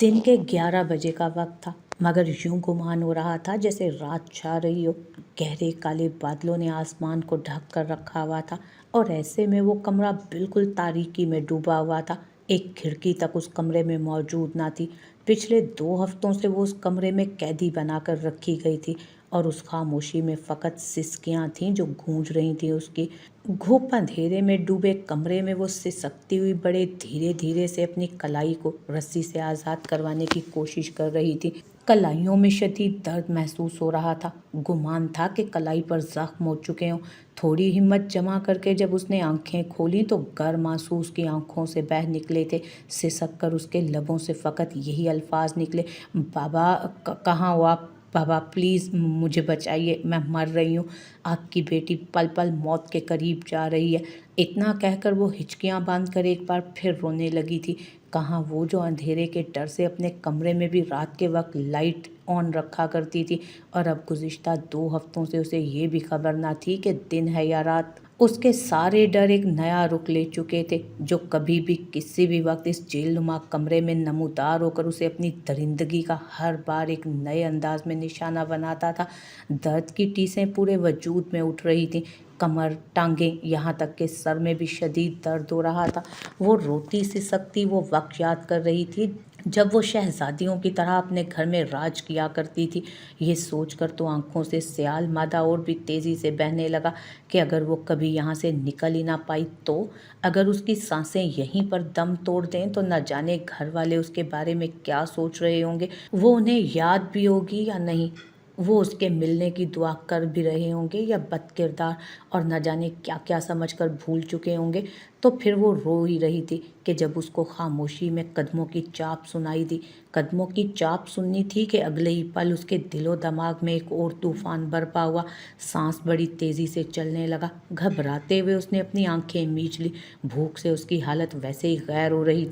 दिन के 11 बजे का वक्त था, मगर यूं गुमान हो रहा था जैसे रात छा रही हो। गहरे काले बादलों ने आसमान को ढक कर रखा हुआ था और ऐसे में वो कमरा बिल्कुल तारीकी में डूबा हुआ था। एक खिड़की तक उस कमरे में मौजूद ना थी। पिछले 2 हफ्तों से वो उस कमरे में कैदी बनाकर रखी गई थी और उस खामोशी में फ़कत सिसकियाँ थीं जो गूंज रही थीं उसकी। घुप अंधेरे में डूबे कमरे में वो सिसकती हुई बड़े धीरे धीरे से अपनी कलाई को रस्सी से आज़ाद करवाने की कोशिश कर रही थी। कलाइयों में शदीद दर्द महसूस हो रहा था। गुमान था कि कलाई पर जख्म हो चुके हों। थोड़ी हिम्मत जमा करके जब उसने आंखें खोली तो गर्म आंसू उसकी आंखों से बह निकले थे। सिसक कर उसके लबों से फ़कत यही अल्फाज निकले, बाबा कहाँ हो आप? बाबा प्लीज़ मुझे बचाइए, मैं मर रही हूँ। आपकी बेटी पल पल मौत के करीब जा रही है। इतना कहकर वो हिचकियाँ बांधकर एक बार फिर रोने लगी थी। कहाँ वो जो अंधेरे के डर से अपने कमरे में भी रात के वक्त लाइट ऑन रखा करती थी, और अब गुज़िश्ता 2 हफ्तों से उसे ये भी खबर ना थी कि दिन है या रात। उसके सारे डर एक नया रुख ले चुके थे, जो कभी भी किसी भी वक्त इस जेलनुमा कमरे में नमूदार होकर उसे अपनी दरिंदगी का हर बार एक नए अंदाज में निशाना बनाता था। दर्द की टीसें पूरे वजूद में उठ रही थीं। कमर, टांगें, यहाँ तक कि सर में भी शदीद दर्द हो रहा था। वो रोती सिसकती वो वक्त याद कर रही थी जब वो शहजादियों की तरह अपने घर में राज किया करती थी। ये सोचकर तो आंखों से स्याल मादा और भी तेज़ी से बहने लगा कि अगर वो कभी यहाँ से निकल ही ना पाई तो, अगर उसकी सांसें यहीं पर दम तोड़ दें तो न जाने घर वाले उसके बारे में क्या सोच रहे होंगे। वो उन्हें याद भी होगी या नहीं, वो उसके मिलने की दुआ कर भी रहे होंगे या बदकिरदार और न जाने क्या क्या समझकर भूल चुके होंगे। तो फिर वो रो ही रही थी कि जब उसको खामोशी में कदमों की चाप सुनाई दी। कदमों की चाप सुननी थी कि अगले ही पल उसके दिलो दिमाग में एक और तूफान बरपा हुआ। सांस बड़ी तेज़ी से चलने लगा। घबराते हुए उसने अपनी आंखें मीच ली। भूख से उसकी हालत वैसे ही गैर हो रही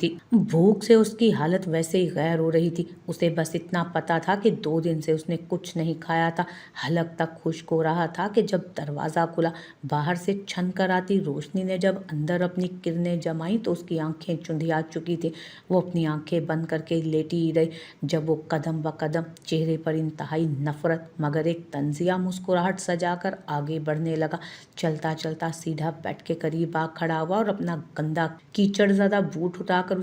थी। उसे बस इतना पता था कि 2 दिन से उसने कुछ नहीं खाया था। हलक तक खुश्क हो रहा था कि जब दरवाज़ा खुला, बाहर से छन कर आती रोशनी ने जब अंदर अपनी किरणें जमाई तो उसकी आंखें चुंधिया चुकी थी। वो अपनी आंखें बंद करके लेटी ही रही जब वो कदम ब कदम, चेहरे पर इंतहाई नफरत मगर एक तंजिया मुस्कुराहट सजाकर आगे बढ़ने लगा। चलता चलता सीधा बेड के करीब आ खड़ा हुआ और अपना गंदा कीचड़ ज़दा बूट उठाकर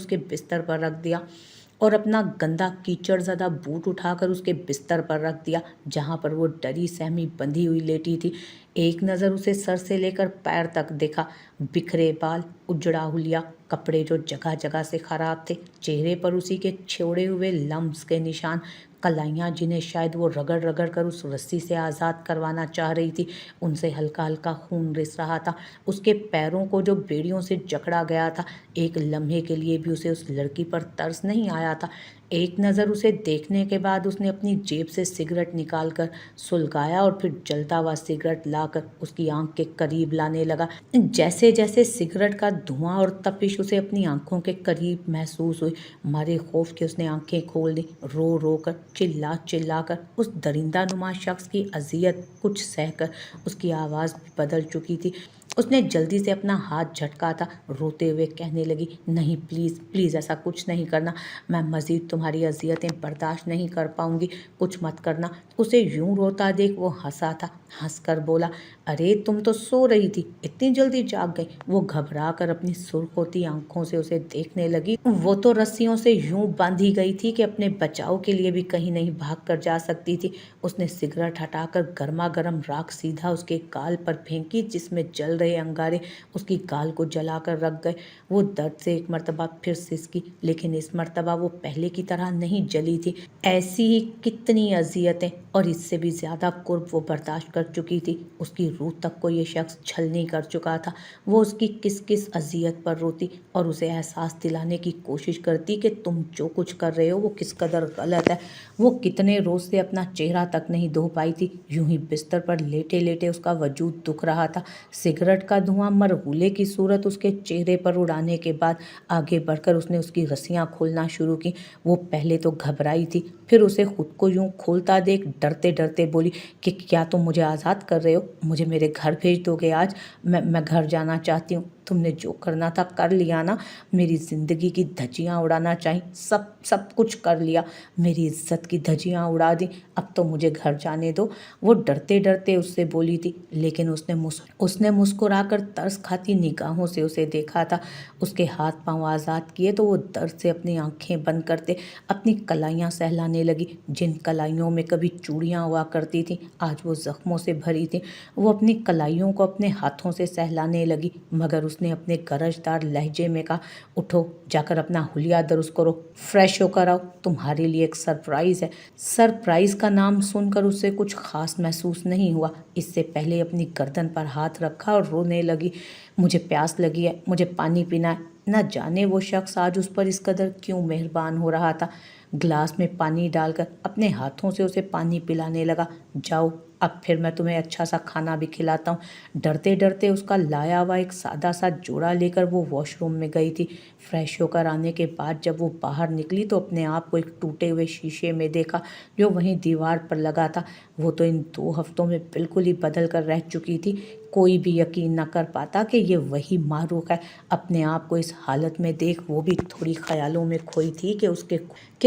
उसके बिस्तर पर रख दिया जहाँ पर वो डरी सहमी बंधी हुई लेटी थी। एक नज़र उसे सर से लेकर पैर तक देखा। बिखरे बाल, उजड़ा हुलिया, कपड़े जो जगह जगह से खराब थे, चेहरे पर उसी के छोड़े हुए लम्स के निशान, कलाइयाँ जिन्हें शायद वो रगड़ रगड़ कर उस रस्सी से आज़ाद करवाना चाह रही थी, उनसे हल्का हल्का खून रिस रहा था। उसके पैरों को जो बेड़ियों से जकड़ा गया था, एक लम्हे के लिए भी उसे उस लड़की पर तरस नहीं आया था। एक नज़र उसे देखने के बाद उसने अपनी जेब से सिगरेट निकालकर सुलगाया और फिर जलता हुआ सिगरेट लाकर उसकी आंख के करीब लाने लगा। जैसे जैसे सिगरेट का धुआं और तपिश उसे अपनी आंखों के करीब महसूस हुई, मारे खौफ के उसने आंखें खोल दी। रो रो कर, चिल्ला चिल्ला कर उस दरिंदा नुमा शख्स की अजियत कुछ सहकर उसकी आवाज़ भी बदल चुकी थी। उसने जल्दी से अपना हाथ झटका था, रोते हुए कहने लगी, नहीं प्लीज़ प्लीज़ ऐसा कुछ नहीं करना, मैं मज़ीद तुम्हारी अजियतें बर्दाश्त नहीं कर पाऊंगी, कुछ मत करना। उसे यूं रोता देख वो हंसा था। हंस कर बोला, अरे तुम तो सो रही थी, इतनी जल्दी जाग गई। वो घबरा कर अपनी सुर्ख होती आंखों से उसे देखने लगी। वो तो रस्सियों से यूं बांधी गई थी कि अपने बचाव के लिए भी कहीं नहीं भाग कर जा सकती थी। उसने सिगरेट हटाकर गर्मा गर्म राख सीधा उसके गाल पर फेंकी, जिसमें जल रहे अंगारे उसकी गाल को जलाकर रख गए। वो दर्द से एक मर्तबा फिर सिसकी, लेकिन इस मर्तबा वो पहले की तरह नहीं जली थी। ऐसी ही कितनी अजियतें और इससे भी ज़्यादा कुर्ब वो बर्दाश्त कर चुकी थी। उसकी रूह तक को ये शख्स छलनी कर चुका था। वो उसकी किस किस अजियत पर रोती और उसे एहसास दिलाने की कोशिश करती कि तुम जो कुछ कर रहे हो वो किस कदर गलत है। वो कितने रोज़ से अपना चेहरा तक नहीं धो पाई थी। यूं ही बिस्तर पर लेटे लेटे उसका वजूद दुख रहा था। सिगरेट सिगरेट का धुआं मरगूले की सूरत उसके चेहरे पर उड़ाने के बाद आगे बढ़कर उसने उसकी रस्सियां खोलना शुरू की। वो पहले तो घबराई थी, फिर उसे खुद को यूं खोलता देख डरते डरते बोली कि क्या तुम मुझे आज़ाद कर रहे हो? मुझे मेरे घर भेज दोगे आज? मैं घर जाना चाहती हूँ। तुमने जो करना था कर लिया ना। मेरी ज़िंदगी की धज्जियाँ उड़ाना चाही, सब सब कुछ कर लिया। मेरी इज्जत की धज्जियाँ उड़ा दी। अब तो मुझे घर जाने दो। वो डरते डरते उससे बोली थी, लेकिन उसने मुस्कुराकर तरस खाती निगाहों से उसे देखा था। उसके हाथ पांव आज़ाद किए तो वो दर्द से अपनी आंखें बंद करते अपनी कलाइयाँ सहलाने लगी। जिन कलाइयों में कभी चूड़ियाँ हुआ करती थीं, आज वो जख्मों से भरी थी। वो अपनी कलाइयों को अपने हाथों से सहलाने लगी, मगर उसने अपने गरजदार लहजे में कहा, उठो, जाकर अपना हुलिया दुरुस्त करो, फ्रेश होकर आओ, तुम्हारे लिए एक सरप्राइज़ है। सरप्राइज़ का नाम सुनकर उसे कुछ खास महसूस नहीं हुआ। इससे पहले अपनी गर्दन पर हाथ रखा और रोने लगी। मुझे प्यास लगी है, मुझे पानी पीना है। न जाने वो शख्स आज उस पर इस कदर क्यों मेहरबान हो रहा था। ग्लास में पानी डालकर अपने हाथों से उसे पानी पिलाने लगा। जाओ, अब फिर मैं तुम्हें अच्छा सा खाना भी खिलाता हूँ। डरते डरते उसका लाया हुआ एक सादा सा जोड़ा लेकर वो वॉशरूम में गई थी। फ्रेश होकर आने के बाद जब वो बाहर निकली तो अपने आप को एक टूटे हुए शीशे में देखा जो वहीं दीवार पर लगा था। वो तो इन 2 हफ्तों में बिल्कुल ही बदल कर रह चुकी थी। कोई भी यकीन न कर पाता कि ये वही माहरूख है। अपने आप को इस हालत में देख वो भी थोड़ी ख्यालों में खोई थी कि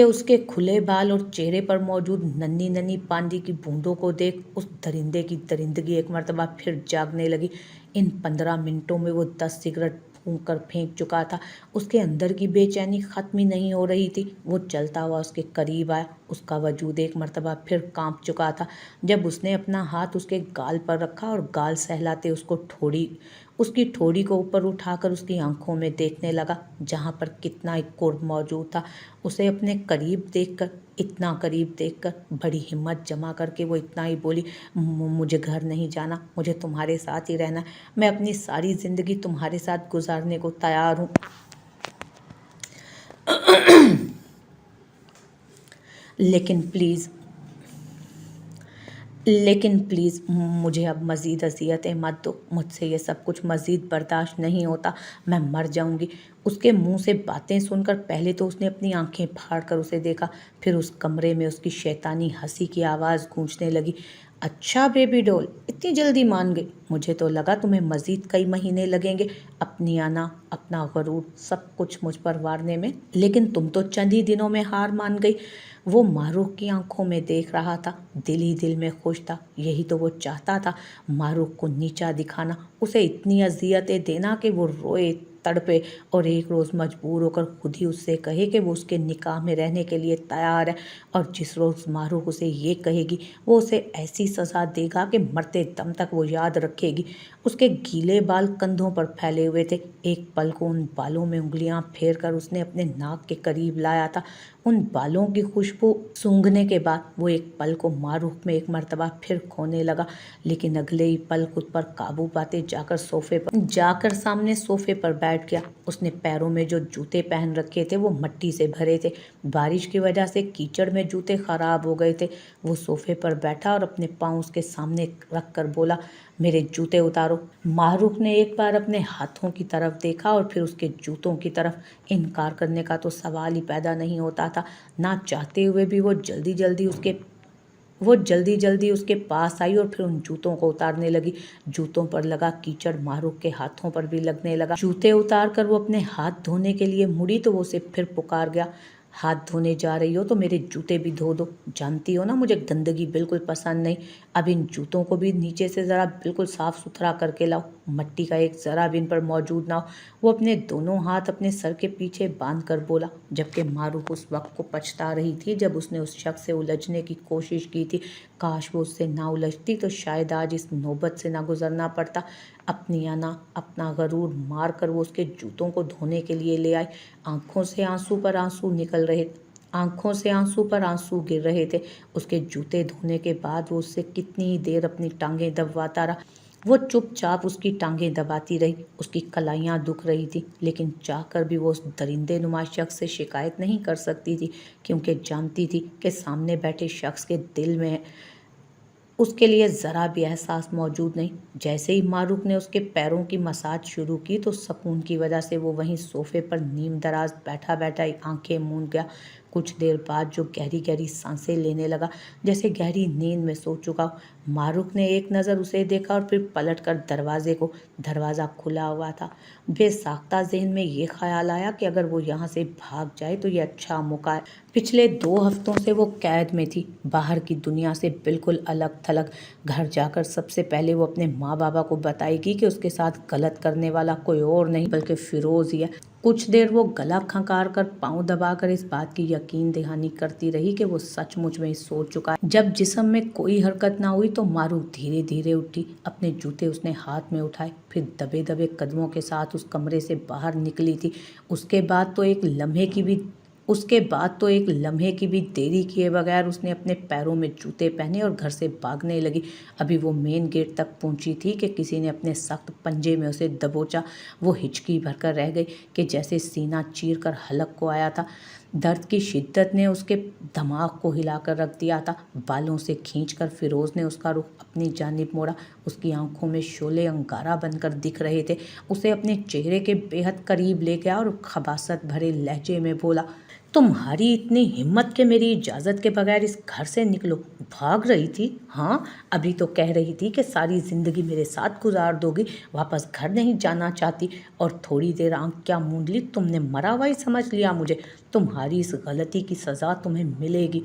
उसके खुले बाल और चेहरे पर मौजूद नन्ही नन्ही पानी की बूंदों को देख उस दरिंदे की दरिंदगी एक मर्तबा फिर जागने लगी। इन 15 मिनटों में वो 10 सिगरेट फूंक कर फेंक चुका था। उसके अंदर की बेचैनी खत्म ही नहीं हो रही थी। वो चलता हुआ उसके करीब आया। उसका वजूद एक मर्तबा फिर कांप चुका था। जब उसने अपना हाथ उसके गाल पर रखा और गाल सहलाते उसकी ठोड़ी को ऊपर उठाकर उसकी आंखों में देखने लगा, जहाँ पर कितना एक कुर्ब मौजूद था। उसे अपने इतना करीब देखकर बड़ी हिम्मत जमा करके वो इतना ही बोली, मुझे घर नहीं जाना, मुझे तुम्हारे साथ ही रहना। मैं अपनी सारी ज़िंदगी तुम्हारे साथ गुजारने को तैयार हूँ। लेकिन प्लीज़ मुझे अब मज़ीद अज़ियतें मत दो। मुझसे ये सब कुछ मज़ीद बर्दाश्त नहीं होता। मैं मर जाऊंगी। उसके मुंह से बातें सुनकर पहले तो उसने अपनी आंखें फाड़ कर उसे देखा, फिर उस कमरे में उसकी शैतानी हंसी की आवाज़ गूंजने लगी। अच्छा बेबी डॉल, इतनी जल्दी मान गई? मुझे तो लगा तुम्हें मज़ीद कई महीने लगेंगे अपनी आना, अपना गरूर, सब कुछ मुझ पर वारने में, लेकिन तुम तो चंद ही दिनों में हार मान गई। वो मारूख की आंखों में देख रहा था, दिल ही दिल में खुश था। यही तो वो चाहता था, मारूख को नीचा दिखाना, उसे इतनी अजियतें देना कि वो रोए तड़पे और एक रोज़ मजबूर होकर खुद ही उससे कहे कि वो उसके निकाह में रहने के लिए तैयार है। और जिस रोज़ मारूख उसे ये कहेगी, वो उसे ऐसी सज़ा देगा कि मरते दम तक वो याद रखेगी। उसके गीले बाल कंधों पर फैले हुए थे। एक पल को उन बालों में उंगलियां फेर कर उसने अपने नाक के करीब लाया था। उन बालों की खुशबू सूंघने के बाद वो एक पल को मारूफ में एक मर्तबा फिर खोने लगा, लेकिन अगले ही पल खुद पर काबू पाते जाकर सामने सोफे पर बैठ गया। उसने पैरों में जो जूते पहन रखे थे वो मिट्टी से भरे थे। बारिश की वजह से कीचड़ में जूते खराब हो गए थे। वो सोफे पर बैठा और अपने पाँव उसके सामने रख कर बोला, मेरे जूते उतारो। मारूफ ने एक बार अपने हाथों की तरफ देखा और फिर उसके जूतों की तरफ। इनकार करने का तो सवाल ही पैदा नहीं होता था। ना चाहते हुए भी वो जल्दी जल्दी उसके पास आई और फिर उन जूतों को उतारने लगी। जूतों पर लगा कीचड़ मारूफ के हाथों पर भी लगने लगा। जूते उतार कर वो अपने हाथ धोने के लिए मुड़ी तो वो उसे फिर पुकार गया, हाथ धोने जा रही हो तो मेरे जूते भी धो दो। जानती हो ना मुझे गंदगी बिल्कुल पसंद नहीं। अब इन जूतों को भी नीचे से ज़रा बिल्कुल साफ़ सुथरा करके लाओ, मिट्टी का एक ज़रा भी इन पर मौजूद ना हो। वो अपने दोनों हाथ अपने सर के पीछे बांध कर बोला, जबकि मारूफ उस वक्त को पछता रही थी जब उसने उस शख्स से उलझने की कोशिश की थी। काश वो उससे ना उलझती तो शायद आज इस नौबत से ना गुजरना पड़ता। अपनी अना, अपना गरूर मार कर वो उसके जूतों को धोने के लिए ले आई। आंखों से आंसू पर आंसू गिर रहे थे। उसके जूते धोने के बाद वो उससे कितनी ही देर अपनी टांगें दबवाता रहा। वो चुपचाप उसकी टांगें दबाती रही। उसकी कलाइयाँ दुख रही थी, लेकिन चाहकर भी वो उस दरिंदे नुमा शख्स से शिकायत नहीं कर सकती थी, क्योंकि जानती थी कि सामने बैठे शख्स के दिल में اس کے لیے ذرا بھی احساس موجود نہیں۔ جیسے ہی معروف نے اس کے پیروں کی مساج شروع کی تو سکون کی وجہ سے وہ وہیں صوفے پر نیم دراز بیٹھا بیٹھا ہی آنکھیں موند گیا۔ کچھ دیر بعد جو گہری گہری سانسیں لینے لگا، جیسے گہری نیند میں سو چکا ہو۔ معروف نے ایک نظر اسے دیکھا اور پھر پلٹ کر دروازہ کھلا ہوا تھا۔ بے ساختہ ذہن میں یہ خیال آیا کہ اگر وہ یہاں سے بھاگ جائے تو یہ اچھا موقع ہے۔ پچھلے 2 ہفتوں سے وہ قید میں تھی، باہر کی دنیا سے بالکل الگ تھلگ۔ گھر جا کر سب سے پہلے وہ اپنے ماں بابا کو بتائے گی کہ اس کے ساتھ غلط کرنے والا کوئی اور نہیں بلکہ فیروز ہی ہے۔ کچھ دیر وہ گلا کھنکار کر پاؤں دبا کر اس بات کی یقین دہانی کرتی رہی کہ وہ سچ مچ میں ہی سو چکا ہے۔ جب جسم میں کوئی حرکت نہ ہوئی تو معروف دھیرے دھیرے اٹھی۔ اپنے جوتے اس نے ہاتھ میں اٹھائے، پھر دبے دبے قدموں کے ساتھ اس کمرے سے باہر نکلی تھی۔ اس کے بعد تو ایک لمحے کی بھی دیری کیے بغیر اس نے اپنے پیروں میں جوتے پہنے اور گھر سے بھاگنے لگی۔ ابھی وہ مین گیٹ تک پہنچی تھی کہ کسی نے اپنے سخت پنجے میں اسے دبوچا۔ وہ ہچکی بھر کر رہ گئی کہ جیسے سینہ چیر کر حلق کو آیا تھا۔ درد کی شدت نے اس کے دماغ کو ہلا کر رکھ دیا تھا۔ بالوں سے کھینچ کر فیروز نے اس کا رخ اپنی جانب موڑا۔ اس کی آنکھوں میں شعلے انگارہ بن کر دکھ رہے تھے۔ اسے اپنے چہرے کے بے حد قریب لے گیا اور خباثت بھرے لہجے میں بولا، تمہاری اتنی ہمت کہ میری اجازت کے بغیر اس گھر سے نکلو؟ بھاگ رہی تھی؟ ہاں، ابھی تو کہہ رہی تھی کہ ساری زندگی میرے ساتھ گزار دو گی، واپس گھر نہیں جانا چاہتی، اور تھوڑی دیر آنکھ کیا موند لی، تم نے مرا ہوا ہی سمجھ لیا مجھے۔ تمہاری اس غلطی کی سزا تمہیں ملے گی،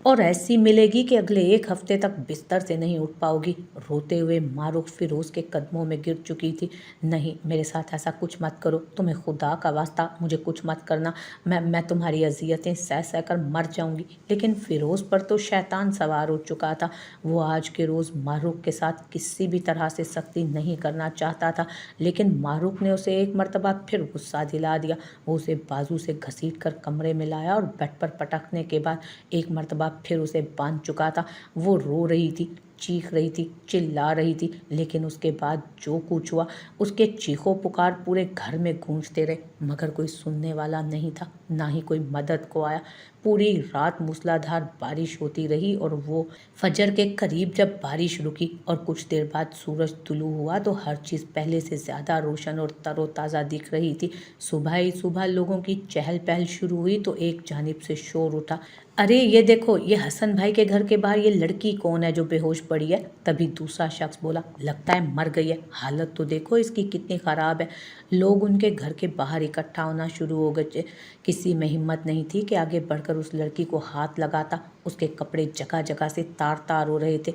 اور ایسی ملے گی کہ اگلے 1 ہفتے تک بستر سے نہیں اٹھ پاؤ گی۔ روتے ہوئے معروف فیروز کے قدموں میں گر چکی تھی۔ نہیں، میرے ساتھ ایسا کچھ مت کرو، تمہیں خدا کا واسطہ مجھے کچھ مت کرنا، میں تمہاری اذیتیں سہ کر مر جاؤں گی۔ لیکن فیروز پر تو شیطان سوار ہو چکا تھا۔ وہ آج کے روز معروف کے ساتھ کسی بھی طرح سے سختی نہیں کرنا چاہتا تھا، لیکن معروف نے اسے ایک مرتبہ پھر غصہ دلا دیا۔ وہ اسے بازو سے گھسیٹ کر کمرے میں لایا اور بیڈ پر پٹکنے کے بعد ایک مرتبہ پھر اسے باندھ چکا تھا۔ وہ رو رہی تھی، چیخ رہی تھی، چلا رہی تھی، لیکن اس کے بعد جو کچھ ہوا، اس کے چیخو پکار پورے گھر میں گونجتے رہے، مگر کوئی سننے والا نہیں تھا، نہ ہی کوئی مدد کو آیا۔ پوری رات موسلادھار بارش ہوتی رہی، اور وہ فجر کے قریب جب بارش رکی اور کچھ دیر بعد سورج طلوع ہوا تو ہر چیز پہلے سے زیادہ روشن اور تر و تازہ دکھ رہی تھی۔ صبح ہی صبح لوگوں کی چہل پہل شروع ہوئی تو ایک جانب سے شور اٹھا، ارے یہ دیکھو، یہ حسن بھائی کے گھر کے باہر یہ لڑکی کون ہے جو بے ہوش پڑی ہے؟ تبھی دوسرا شخص بولا، لگتا ہے مر گئی ہے، حالت تو دیکھو اس کی کتنی خراب ہے۔ لوگ ان کے گھر کے باہر اکٹھا ہونا شروع ہو گئے۔ کسی میں ہمت نہیں تھی کہ آگے بڑھ کر اس لڑکی کو ہاتھ لگاتا۔ اس کے کپڑے جگہ جگہ سے تار تار ہو رہے تھے،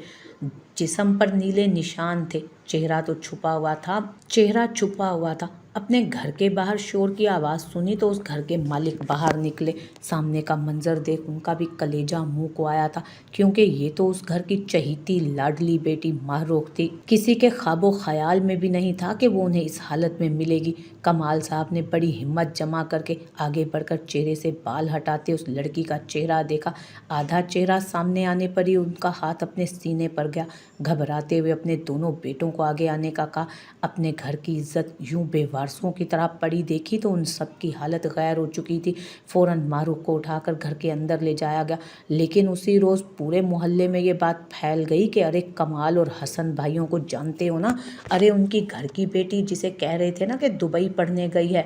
جسم پر نیلے نشان تھے، چہرہ چھپا ہوا تھا۔ اپنے گھر کے باہر شور کی آواز سنی تو اس گھر کے مالک باہر نکلے۔ سامنے کا منظر دیکھ ان کا بھی کلیجہ منہ کو آیا تھا، کیونکہ یہ تو اس گھر کی چہیتی لاڈلی بیٹی ماہروخ تھی۔ کسی کے خواب و خیال میں بھی نہیں تھا کہ وہ انہیں اس حالت میں ملے گی۔ کمال صاحب نے بڑی ہمت جمع کر کے آگے بڑھ کر چہرے سے بال ہٹاتے اس لڑکی کا چہرہ دیکھا۔ آدھا چہرہ سامنے آنے پر ہی ان کا ہاتھ اپنے سینے پر گیا۔ گھبراتے ہوئے اپنے دونوں بیٹوں کو آگے آنے کا کہا۔ اپنے گھر کی عزت یوں بے وارثوں کی طرح پڑی دیکھی تو ان سب کی حالت غیر ہو چکی تھی۔ فوراً معروف کو اٹھا کر گھر کے اندر لے جایا گیا، لیکن اسی روز پورے محلے میں یہ بات پھیل گئی کہ ارے کمال اور حسن بھائیوں کو جانتے ہو نا؟ ارے ان کی گھر کی بیٹی جسے کہہ رہے تھے نا کہ دبئی پڑھنے گئی ہے،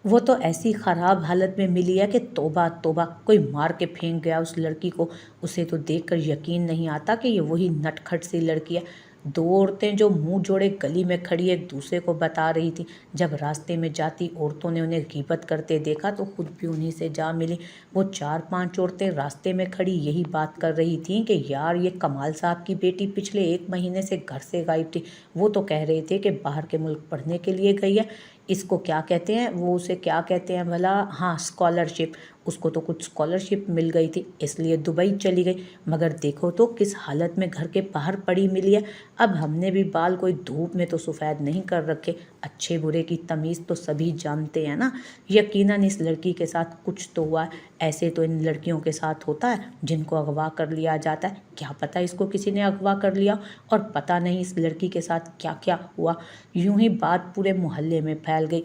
وہ تو ایسی خراب حالت میں ملی ہے کہ توبہ توبہ، کوئی مار کے پھینک گیا اس لڑکی کو۔ اسے تو دیکھ کر یقین نہیں آتا کہ یہ وہی نٹ کھٹ سی لڑکی ہے۔ 2 عورتیں جو منہ جوڑے گلی میں کھڑی ایک دوسرے کو بتا رہی تھی۔ جب راستے میں جاتی عورتوں نے انہیں غیبت کرتے دیکھا تو خود بھی انہی سے جا ملی۔ وہ 4-5 عورتیں راستے میں کھڑی یہی بات کر رہی تھیں کہ یار یہ کمال صاحب کی بیٹی پچھلے 1 مہینے سے گھر سے غائب تھی۔ وہ تو کہہ رہے تھے کہ باہر کے ملک پڑھنے کے لیے گئی ہے، اس کو کیا کہتے ہیں، وہ اسے کیا کہتے ہیں بھلا، ہاں اسکالرشپ، اس کو تو کچھ اسکالرشپ مل گئی تھی اس لیے دبئی چلی گئی، مگر دیکھو تو کس حالت میں گھر کے باہر پڑی ملی ہے۔ اب ہم نے بھی بال کوئی دھوپ میں تو سفید نہیں کر رکھے، اچھے برے کی تمیز تو سبھی جانتے ہیں نا۔ یقیناً اس لڑکی کے ساتھ کچھ تو ہوا ہے، ایسے تو ان لڑکیوں کے ساتھ ہوتا ہے جن کو اغوا کر لیا جاتا ہے، کیا پتہ اس کو کسی نے اغوا کر لیا، اور پتہ نہیں اس لڑکی کے ساتھ کیا کیا ہوا۔ یوں ہی بات پورے محلے میں پھیل گئی۔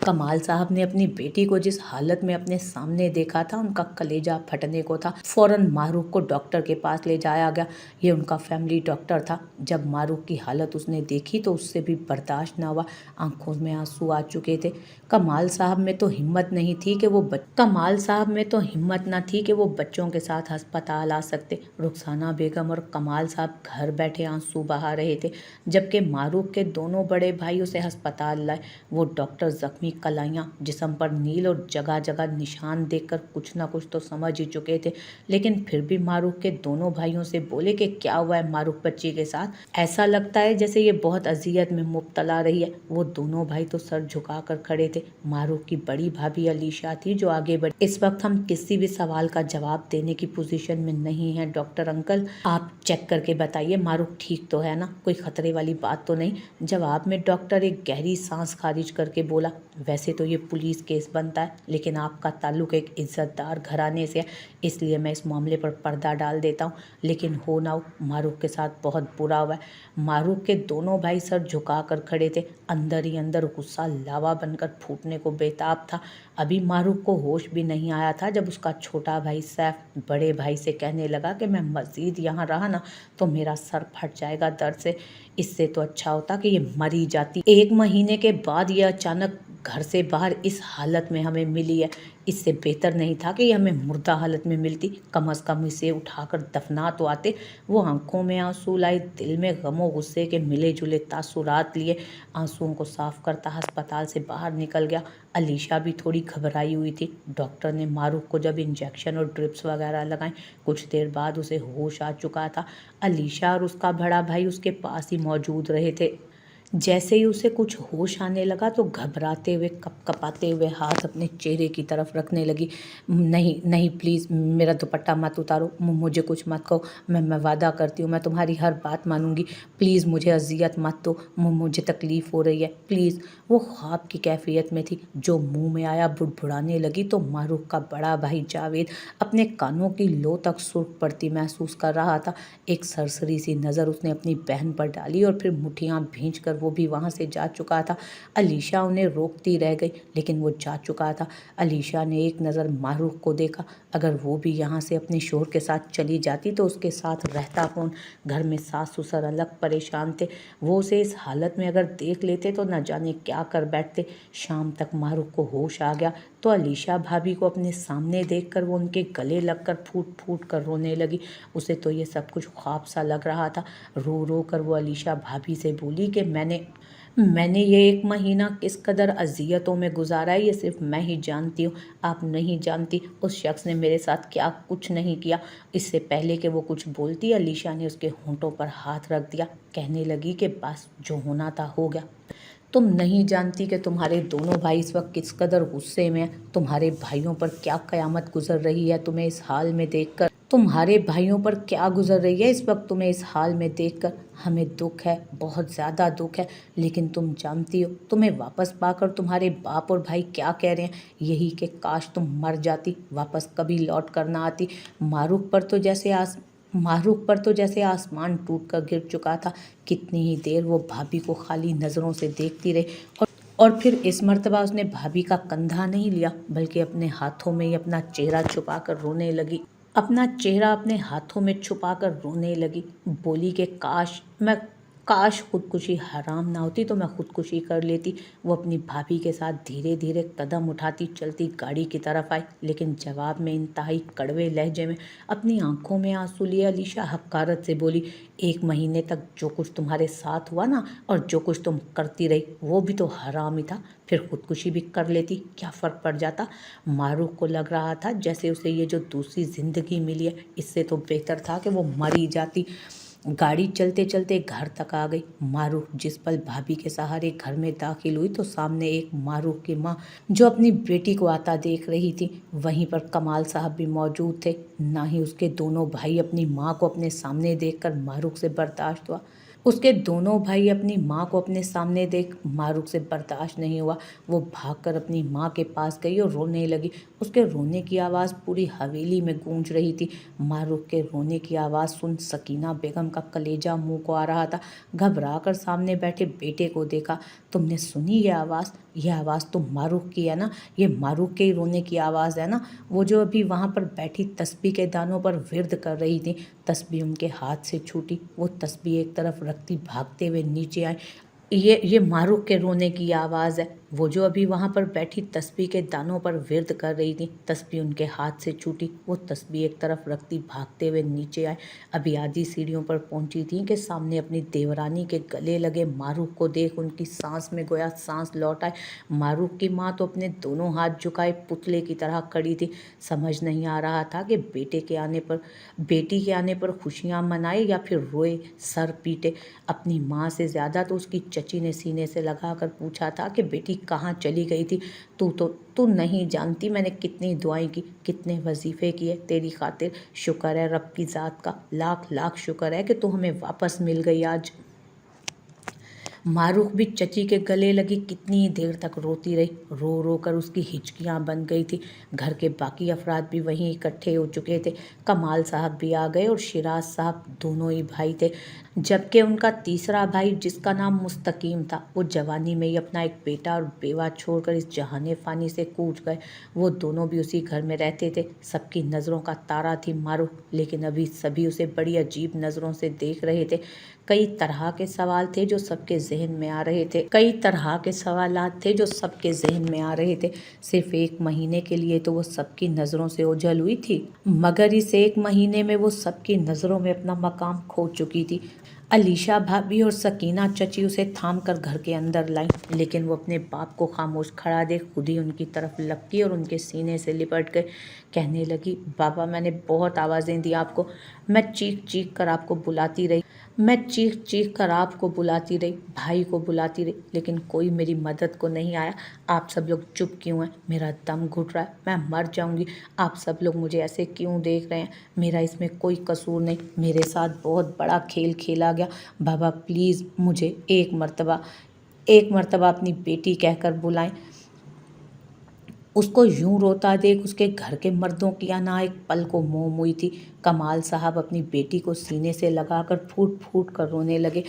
कमाल साहब ने अपनी बेटी को जिस हालत में अपने सामने देखा था, उनका कलेजा फटने को था। फौरन मारूफ को डॉक्टर के पास ले जाया गया। ये उनका फैमिली डॉक्टर था। जब मारूफ की हालत उसने देखी तो उससे भी बर्दाश्त न हुआ। आंखों में आंसू आ चुके थे। कमाल साहब में तो हिम्मत नहीं थी कि वो कमाल साहब में तो हिम्मत न थी कि वो बच्चों के साथ अस्पताल आ सकते। रुखसाना बेगम और कमाल साहब घर बैठे आंसू बहा रहे थे, जबकि मारूफ के दोनों बड़े भाई उसे अस्पताल लाए। वो डॉक्टर जख्मी कलाइयाँ, जिस्म पर नील और जगह जगह निशान देखकर कुछ ना कुछ तो समझ ही चुके थे, लेकिन फिर भी मारूफ के दोनों भाइयों से बोले कि क्या हुआ है मारूफ बच्ची के साथ। ऐसा लगता है जैसे ये बहुत अजियत में मुब्तला रही है। वो दोनों भाई तो सर झुकाकर खड़े थे। मारूफ की बड़ी भाभी अलीशा थी जो आगे बढ़ी। इस वक्त हम किसी भी सवाल का जवाब देने की पोजीशन में नहीं है डॉक्टर अंकल, आप चेक करके बताइए मारूफ ठीक तो है ना, कोई खतरे वाली बात तो नहीं। जवाब में डॉक्टर एक गहरी सांस खारिज करके बोला, वैसे तो ये पुलिस केस बनता है, लेकिन आपका ताल्लुक एक इज्जतदार घराने से है, इसलिए मैं इस मामले पर पर्दा डाल देता हूँ। लेकिन हो ना हो, मारूफ के साथ बहुत बुरा हुआ है। मारूफ के दोनों भाई सर झुका कर खड़े थे। अंदर ही अंदर गुस्सा लावा बनकर फूटने को बेताब था। अभी मारूफ को होश भी नहीं आया था जब उसका छोटा भाई सैफ बड़े भाई से कहने लगा कि मैं मज़ीद यहाँ रहा ना तो मेरा सर फट जाएगा दर्द से। इससे तो अच्छा होता कि ये मरी जाती। 1 महीने के बाद ये अचानक घर से बाहर इस हालत में हमें मिली है। इससे बेहतर नहीं था कि ये हमें मुर्दा हालत में मिलती। कम से कम इसे उठाकर दफना तो आते। वो आंखों में आंसू लाई, दिल में गमो गुस्से के मिले जुले तासुरात लिए आंसुओं को साफ करता अस्पताल से बाहर निकल गया। अलीशा भी थोड़ी घबराई हुई थी। डॉक्टर ने मारूफ को जब इंजेक्शन और ड्रिप्स वगैरह लगाए, कुछ देर बाद उसे होश आ चुका था। अलीशा और उसका बड़ा भाई उसके पास ही मौजूद रहे थे। जैसे ही उसे कुछ होश आने लगा तो घबराते हुए कपकपाते हुए हाथ अपने चेहरे की तरफ रखने लगी। नहीं नहीं, प्लीज़ मेरा दुपट्टा मत उतारो, मुझे कुछ मत कहो, मैं वादा करती हूँ मैं तुम्हारी हर बात मानूंगी। प्लीज़ मुझे अजियत मत दो, मुझे तकलीफ़ हो रही है प्लीज़। वो ख्वाब की कैफियत में थी। जो मुंह में आया बुड़बुड़ाने लगी तो मारूफ का बड़ा भाई जावेद अपने कानों की लो तक सुर्ख पड़ती महसूस कर रहा था। एक सरसरी सी नज़र उसने अपनी बहन पर डाली और फिर मुठियाँ भींच कर वो भी वहाँ से जा चुका था। अलीशा उन्हें रोकती रह गई, लेकिन वो जा चुका था। अलीशा ने एक नज़र मारूफ को देखा। अगर वो भी यहाँ से अपने शोहर के साथ चली जाती तो उसके साथ रहता कौन। घर में सास ससुर अलग परेशान थे। वो उसे इस हालत में अगर देख लेते तो न जाने क्या कर बैठते। शाम तक मारूफ को होश आ गया तो अलीशा भाभी को अपने सामने देखकर वो उनके गले लगकर फूट फूट कर रोने लगी। उसे तो ये सब कुछ ख्वाब सा लग रहा था। रो रो कर वो अलीशा भाभी से बोली कि मैंने ये 1 महीना किस कदर अजियतों में गुजारा है, ये सिर्फ मैं ही जानती हूँ। आप नहीं जानती उस शख्स ने मेरे साथ क्या कुछ नहीं किया। इससे पहले कि वो कुछ बोलती, अलीशा ने उसके होंठों पर हाथ रख दिया। कहने लगी कि बस जो होना था हो गया। तुम नहीं जानती कि तुम्हारे दोनों भाई इस वक्त किस कदर गुस्से में हैं। तुम्हारे भाइयों पर क्या क़यामत गुजर रही है तुम्हें इस हाल में देखकर। तुम्हारे भाइयों पर क्या गुजर रही है इस वक्त तुम्हें इस हाल में देखकर। हमें दुख है, बहुत ज़्यादा दुख है, लेकिन तुम जानती हो तुम्हें वापस पाकर तुम्हारे बाप और भाई क्या कह रहे हैं, यही कि काश तुम मर जाती, वापस कभी लौट कर ना आती। मारूफ पर तो जैसे आसमान टूट कर गिर चुका था। कितनी ही देर वो भाभी को खाली नज़रों से देखती रही और फिर इस मर्तबा उसने भाभी का कंधा नहीं लिया, बल्कि अपने हाथों में ही अपना चेहरा छुपाकर रोने लगी। अपना चेहरा अपने हाथों में छुपाकर रोने लगी। बोली कि काश खुदकुशी हराम ना होती तो मैं खुदकुशी कर लेती। वो अपनी भाभी के साथ धीरे धीरे कदम उठाती चलती गाड़ी की तरफ आई, लेकिन जवाब में इंतहाई कड़वे लहजे में अपनी आंखों में आंसू लिए अलीशा हक़ारत से बोली, 1 महीने तक जो कुछ तुम्हारे साथ हुआ ना और जो कुछ तुम करती रही वो भी तो हराम ही था। फिर खुदकुशी भी कर लेती, क्या फ़र्क पड़ जाता। मारूफ को लग रहा था जैसे उसे ये जो दूसरी ज़िंदगी मिली है इससे तो बेहतर था कि वो मरी जाती। गाड़ी चलते चलते घर तक आ गई। मारूफ जिस पल भाभी के सहारे घर में दाखिल हुई तो सामने एक मारूफ की माँ जो अपनी बेटी को आता देख रही थी। वहीं पर कमाल साहब भी मौजूद थे। ना ही उसके दोनों भाई अपनी माँ को अपने सामने देखकर मारूफ से बर्दाश्त हुआ। उसके दोनों भाई अपनी माँ को अपने सामने देख मारूफ से बर्दाश्त नहीं हुआ। वो भागकर अपनी माँ के पास गई और रोने लगी। उसके रोने की आवाज़ पूरी हवेली में गूंज रही थी। मारूफ के रोने की आवाज़ सुन सकीना बेगम का कलेजा मुंह को आ रहा था। घबरा कर सामने बैठे बेटे को देखा तुमने सुनी ये आवाज़ तो मारूफ की है ना, ये मारूफ के ही रोने की आवाज़ है ना, वो जो अभी वहाँ पर बैठी तस्बीह के दानों पर विर्द कर रही थी। तस्बीह उनके हाथ से छूटी, वो तस्बीह एक तरफ रखती भागते हुए नीचे आई। ये मारूफ के रोने की आवाज़ है, वो जो अभी वहाँ पर बैठी तस्बीह के दानों पर विर्द कर रही थी। तस्बीह उनके हाथ से छूटी, वो तस्बीह एक तरफ रखती भागते हुए नीचे आए। अभी आधी सीढ़ियों पर पहुंची थी कि सामने अपनी देवरानी के गले लगे मारूफ को देख उनकी सांस में गोया सांस लौट आए। मारूफ की माँ तो अपने दोनों हाथ झुकाए पुतले की तरह खड़ी थी। समझ नहीं आ रहा था कि बेटी के आने पर खुशियाँ मनाए या फिर रोए, सर पीटे। अपनी माँ से ज़्यादा तो उसकी चची ने सीने से लगा कर पूछा था कि बेटी कहाँ चली गई थी। तू नहीं जानती मैंने कितनी दुआएं की, कितने वजीफ़े किए तेरी खातिर। शुक्र है रब की ज़ात का, लाख लाख शुक्र है कि तू हमें वापस मिल गई आज। मारूफ भी चची के गले लगी कितनी देर तक रोती रही। रो रो कर उसकी हिचकियाँ बन गई थी। घर के बाकी अफराद भी वहीं इकट्ठे हो चुके थे। कमाल साहब भी आ गए और शिराज साहब, दोनों ही भाई थे। जबकि उनका तीसरा भाई जिसका नाम मुस्तकीम था, वो जवानी में ही अपना एक बेटा और बेवा छोड़कर इस जहाने फ़ानी से कूच गए। वो दोनों भी उसी घर में रहते थे। सबकी नज़रों का तारा थी मारूफ, लेकिन अभी सभी उसे बड़ी अजीब नज़रों से देख रहे थे। कई तरह के सवाल थे जो सबके जहन में आ रहे थे। सिर्फ 1 महीने के लिए तो वो सबकी नज़रों से ओझल हुई थी, मगर इस 1 महीने में वो सबकी नज़रों में अपना मकाम खो चुकी थी। अलीशा भाभी और सकीना चची उसे थाम कर घर के अंदर लाई, लेकिन वो अपने बाप को खामोश खड़ा देख खुद ही उनकी तरफ लपकी और उनके सीने से लिपट गए। कहने लगी, बाबा मैंने बहुत आवाज़ें दी आपको, मैं चीख चीख कर आपको बुलाती रही, भाई को बुलाती रही, लेकिन कोई मेरी मदद को नहीं आया। आप सब लोग चुप क्यों हैं? मेरा दम घुट रहा है, मैं मर जाऊंगी। आप सब लोग मुझे ऐसे क्यों देख रहे हैं? मेरा इसमें कोई कसूर नहीं, मेरे साथ बहुत बड़ा खेल खेला गया। बाबा प्लीज़ मुझे एक मर्तबा अपनी बेटी कहकर बुलाएं। उसको यूं रोता देख उसके घर के मर्दों की ना एक पल को मोम हुई थी। कमाल साहब अपनी बेटी को सीने से लगाकर फूट फूट कर रोने लगे।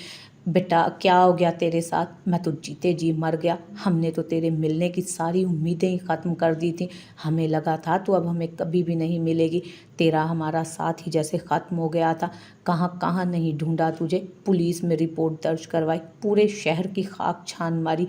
बेटा क्या हो गया तेरे साथ? मैं तो जीते जी मर गया। हमने तो तेरे मिलने की सारी उम्मीदें ही ख़त्म कर दी थी। हमें लगा था तो अब हमें कभी भी नहीं मिलेगी। तेरा हमारा साथ ही जैसे ख़त्म हो गया था। कहाँ कहाँ नहीं ढूंढा तुझे, पुलिस में रिपोर्ट दर्ज करवाई, पूरे शहर की खाक छान मारी,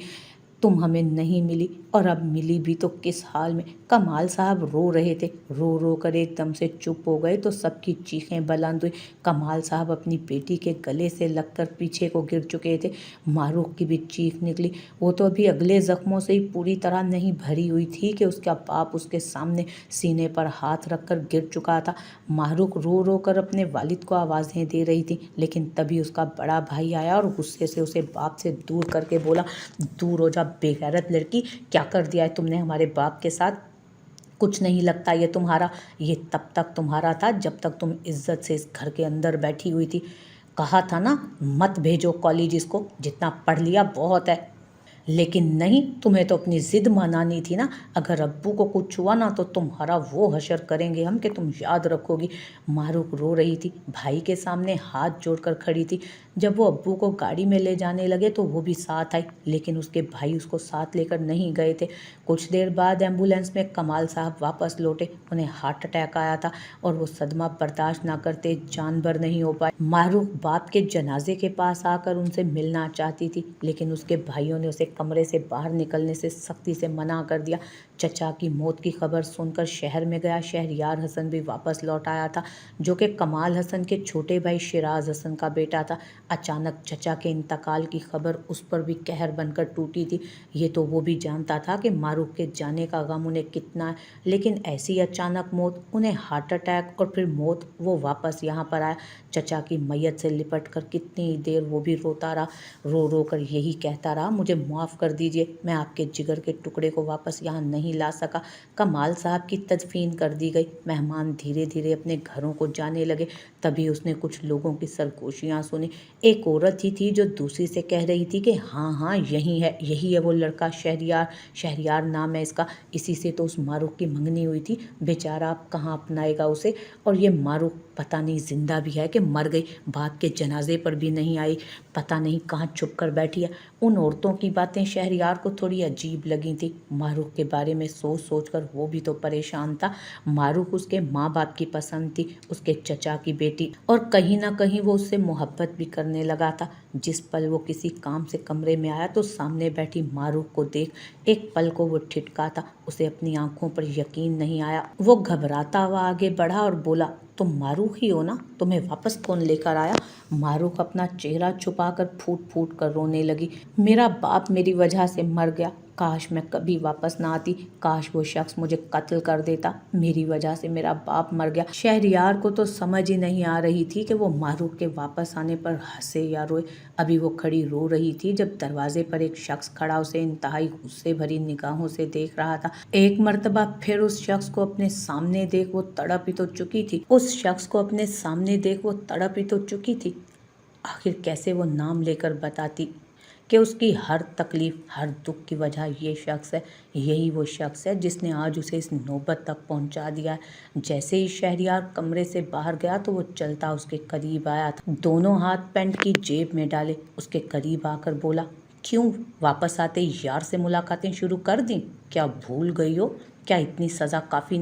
तुम हमें नहीं मिली, और अब मिली भी तो किस हाल में। कमाल साहब रो रहे थे। रो रो कर एकदम से चुप हो गए तो सबकी चीखें बुलंद हुई। कमाल साहब अपनी बेटी के गले से लगकर पीछे को गिर चुके थे। मारूफ की भी चीख निकली। वो तो अभी अगले जख्मों से ही पूरी तरह नहीं भरी हुई थी कि उसका बाप उसके सामने सीने पर हाथ रखकर गिर चुका था। मारूफ रो रो कर अपने वालिद को आवाज़ें दे रही थी, लेकिन तभी उसका बड़ा भाई आया और गुस्से से उसे बाप से दूर करके बोला, दूर हो जा बेगैरत लड़की, क्या कर दिया है तुमने हमारे बाप के साथ? कुछ नहीं लगता ये तुम्हारा। ये तब तक तुम्हारा था जब तक तुम इज्जत से इस घर के अंदर बैठी हुई थी। कहा था ना मत भेजो कॉलेज इसको, जितना पढ़ लिया बहुत है। लेकिन नहीं, तुम्हें तो अपनी जिद मनानी थी ना। अगर अब्बू को कुछ हुआ ना तो तुम्हारा वो हशर करेंगे हम कि तुम याद रखोगी। मारूफ रो रही थी, भाई के सामने हाथ जोड़कर खड़ी थी। जब वो अब्बू को गाड़ी में ले जाने लगे तो वो भी साथ आई, लेकिन उसके भाई उसको साथ लेकर नहीं गए थे। कुछ देर बाद एम्बुलेंस में कमाल साहब वापस लौटे। उन्हें हार्ट अटैक आया था और वो सदमा बर्दाश्त ना करते जानबर नहीं हो पाए। मारूफ बाप के जनाजे के पास आकर उनसे मिलना चाहती थी, लेकिन उसके भाइयों ने उसे कमरे से बाहर निकलने से सख्ती से मना कर दिया। चचा की मौत की खबर सुनकर शहर में गया शहरयार हसन भी वापस लौट आया था, जो कि कमाल हसन के छोटे भाई शिराज हसन का बेटा था। अचानक चचा के इंतकाल की खबर उस पर भी कहर बनकर टूटी थी। ये तो वो भी जानता था कि मारूफ के जाने का गम उन्हें कितना है, लेकिन ऐसी अचानक मौत, उन्हें हार्ट अटैक और फिर मौत, वो वापस यहाँ पर आया। चचा की मैयत से लिपट कर कितनी देर वो भी रोता रहा, रो रो कर यही कहता रहा, मुझे माफ़ कर दीजिए, मैं आपके जिगर के टुकड़े को वापस यहाँ नहीं नहीं ला सका। कमाल साहब की तदफीन कर दी गई। मेहमान धीरे धीरे अपने घरों को जाने लगे। तभी उसने कुछ लोगों की सरगोशियाँ सुनी। एक औरत ही थी जो दूसरी से कह रही थी कि हाँ हाँ यही है वो लड़का, शहरियार। शहरियार नाम है इसका, इसी से तो उस मारूफ की मंगनी हुई थी। बेचारा अब कहाँ अपनाएगा उसे। और ये मारूफ पता नहीं जिंदा भी है कि मर गई, बाप के जनाजे पर भी नहीं आई, पता नहीं कहाँ छुप कर बैठी है। उन औरतों की बातें शहरियार को थोड़ी अजीब लगी थी। मारूफ के बारे में सोच सोच कर वो भी तो परेशान था। मारूफ उसके माँ बाप की पसंद थी, उसके चचा की बेटी, और कहीं ना कहीं वो उससे मोहब्बत भी करने लगा था। जिस पल वो किसी काम से कमरे में आया तो सामने बैठी मारूफ को देख एक पल को वो ठिठका था। उसे अपनी आंखों पर यकीन नहीं आया। वो घबराता हुआ आगे बढ़ा और बोला, तुम मारूफ ही हो ना? तुम्हें वापस कौन लेकर आया? मारूफ अपना चेहरा छुपाकर फूट फूट कर रोने लगी। मेरा बाप मेरी वजह से मर गया। काश मैं कभी वापस ना आती, काश वो शख्स मुझे कत्ल कर देता। मेरी वजह से मेरा बाप मर गया। शहरियार को तो समझ ही नहीं आ रही थी कि वो मारूफ के वापस आने पर हंसे या रोए। अभी वो खड़ी रो रही थी जब दरवाजे पर एक शख्स खड़ा उसे इंतहाई गुस्से भरी निगाहों से देख रहा था। एक मर्तबा फिर उस शख्स को अपने सामने देख वो तड़प ही तो चुकी थी। आखिर कैसे वो नाम लेकर बताती कि उसकी हर तकलीफ, हर दुख की वजह ये शख्स है। यही वो शख्स है जिसने आज उसे इस नौबत तक पहुंचा दिया है। जैसे ही शहरियार कमरे से बाहर गया तो वो चलता उसके करीब आया था। दोनों हाथ पैंट की जेब में डाले उसके करीब आकर बोला, क्यों वापस आते ही यार से मुलाकातें शुरू कर दी? क्या भूल गई हो? क्या इतनी सजा काफी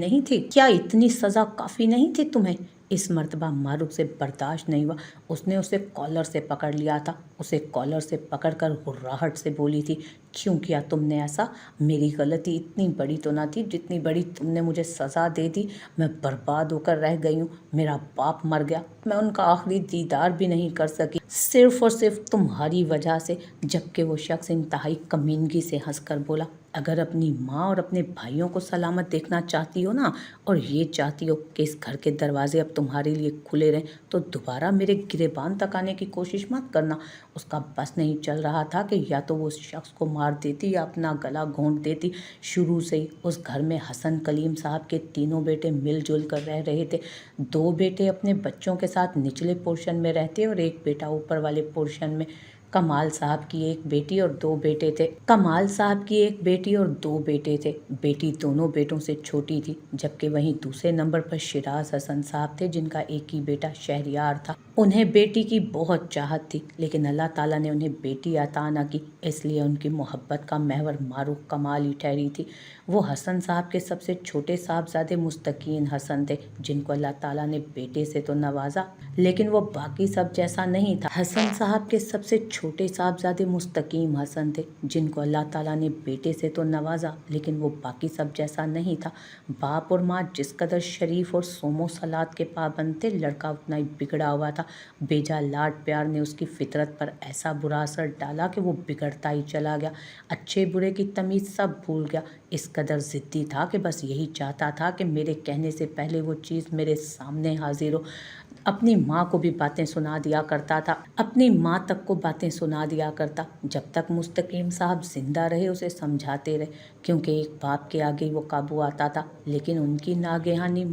नहीं थी तुम्हें? इस मर्तबा मारूफ से बर्दाश्त नहीं हुआ। उसने उसे कॉलर से पकड़ लिया था। उसे कॉलर से पकड़कर हुर्राहट से बोली थी, क्यों किया तुमने ऐसा? मेरी गलती इतनी बड़ी तो ना थी जितनी बड़ी तुमने मुझे सज़ा दे दी। मैं बर्बाद होकर रह गई हूँ। मेरा बाप मर गया, मैं उनका आखिरी दीदार भी नहीं कर सकी, सिर्फ और सिर्फ तुम्हारी वजह से। जबकि वो शख्स इंतहाई कमीनगी से हंसकर बोला, अगर अपनी माँ और अपने भाइयों को सलामत देखना चाहती हो ना, और ये चाहती हो कि इस घर के दरवाजे अब तुम्हारे लिए खुले रहें, तो दोबारा मेरे गिरेबान तक आने की कोशिश मत करना। उसका बस नहीं चल रहा था कि या तो वो उस शख्स को मार देती या अपना गला घोंट देती। शुरू से ही उस घर में हसन कलीम साहब के तीनों बेटे मिलजुल कर रह रहे थे। दो बेटे अपने बच्चों के साथ निचले पोर्शन में रहते और एक बेटा ऊपर वाले पोर्शन में। कमाल साहब की एक बेटी और दो बेटे थे। बेटी दोनों बेटों से छोटी थी, जबकि वहीं दूसरे नंबर पर शिराज हसन साहब थे, जिनका एक ही बेटा शहरियार था। उन्हें बेटी की बहुत चाहत थी, लेकिन अल्लाह ताला ने उन्हें बेटी अता न की, इसलिए उनकी मोहब्बत का महवर मारूफ कमाल ही ठहरी थी। वो हसन साहब के सबसे छोटे साहबजादे मुस्तकीन हसन थे, जिनको अल्लाह ताला ने बेटे से तो नवाजा, लेकिन वो बाकी सब जैसा नहीं था। हसन साहब के सबसे छोटे साहबजादे मुस्तकीम हसन थे, जिनको अल्लाह ताला ने बेटे से तो नवाजा, लेकिन वो बाकी सब जैसा नहीं था। बाप और माँ जिस कदर शरीफ और सोमो सलात के पाबंद थे, लड़का उतना ही बिगड़ा हुआ था। बेजा लाड प्यार ने उसकी फितरत पर ऐसा बुरा असर डाला कि वो बिगड़ता ही चला गया। अच्छे बुरे की तमीज़ सब भूल गया। इस कदर ज़िद्दी था कि बस यही चाहता था कि मेरे कहने से पहले वो चीज़ मेरे सामने हाजिर हो। अपनी माँ को भी बातें सुना दिया करता था, अपनी माँ तक को बातें सुना दिया करता। जब तक मुस्तकीम साहब जिंदा रहे उसे समझाते रहे, क्योंकि एक बाप के आगे वो काबू आता था। लेकिन उनकी नागेहानी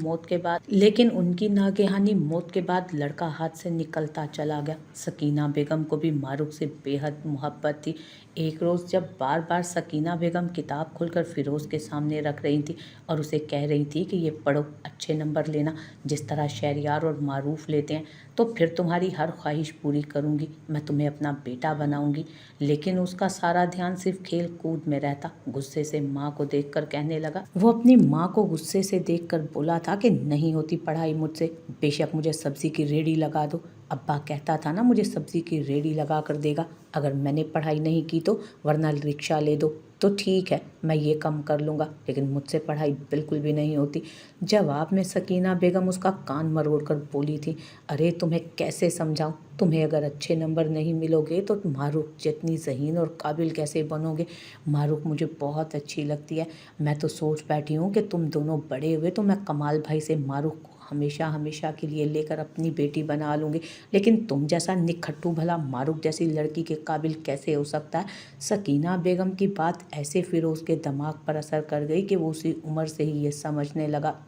मौत के बाद लड़का हाथ से निकलता चला गया। सकीना बेगम को भी मारूफ से बेहद मोहब्बत थी। एक रोज़ जब बार बार सकीना बेगम किताब खोलकर फिरोज़ के सामने रख रही थी और उसे कह रही थी कि ये पढ़ो, अच्छे नंबर लेना, जिस तरह शहरियार और मारूफ लेते हैं, तो फिर तुम्हारी हर ख्वाहिश पूरी करूंगी, मैं तुम्हें अपना बेटा बनाऊंगी। लेकिन उसका सारा ध्यान सिर्फ खेल कूद में रहता। गुस्से से माँ को देखकर कहने लगा, वो अपनी माँ को गुस्से से देखकर बोला था कि नहीं होती पढ़ाई मुझसे, बेशक मुझे सब्जी की रेहड़ी लगा दो। अब्बा कहता था ना मुझे सब्जी की रेहड़ी लगा कर देगा अगर मैंने पढ़ाई नहीं की तो, वरना रिक्शा ले दो तो ठीक है मैं ये कम कर लूँगा, लेकिन मुझसे पढ़ाई बिल्कुल भी नहीं होती। जवाब में सकीना बेगम उसका कान मरोड़ कर बोली थी, अरे तुम्हें कैसे समझाऊं, तुम्हें अगर अच्छे नंबर नहीं मिलोगे तो मारूफ जितनी ज़हीन और काबिल कैसे बनोगे। मारूफ मुझे बहुत अच्छी लगती है, मैं तो सोच बैठी हूँ कि तुम दोनों बड़े हुए तो मैं कमाल भाई से मारूफ को हमेशा हमेशा के लिए लेकर अपनी बेटी बना लूँगी। लेकिन तुम जैसा निखट्टू भला मारूक जैसी लड़की के काबिल कैसे हो सकता है? सकीना बेगम की बात ऐसे फिरोज़ के दिमाग पर असर कर गई कि वो उसी उम्र से ही ये समझने लगा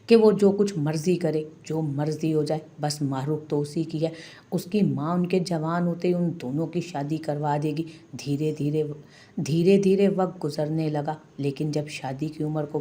कि वो जो कुछ मर्ज़ी करे, जो मर्ज़ी हो जाए, बस मारूक तो उसी की है। उसकी माँ उनके जवान होते ही उन दोनों की शादी करवा देगी। धीरे धीरे वक्त गुजरने लगा, लेकिन जब शादी की उम्र को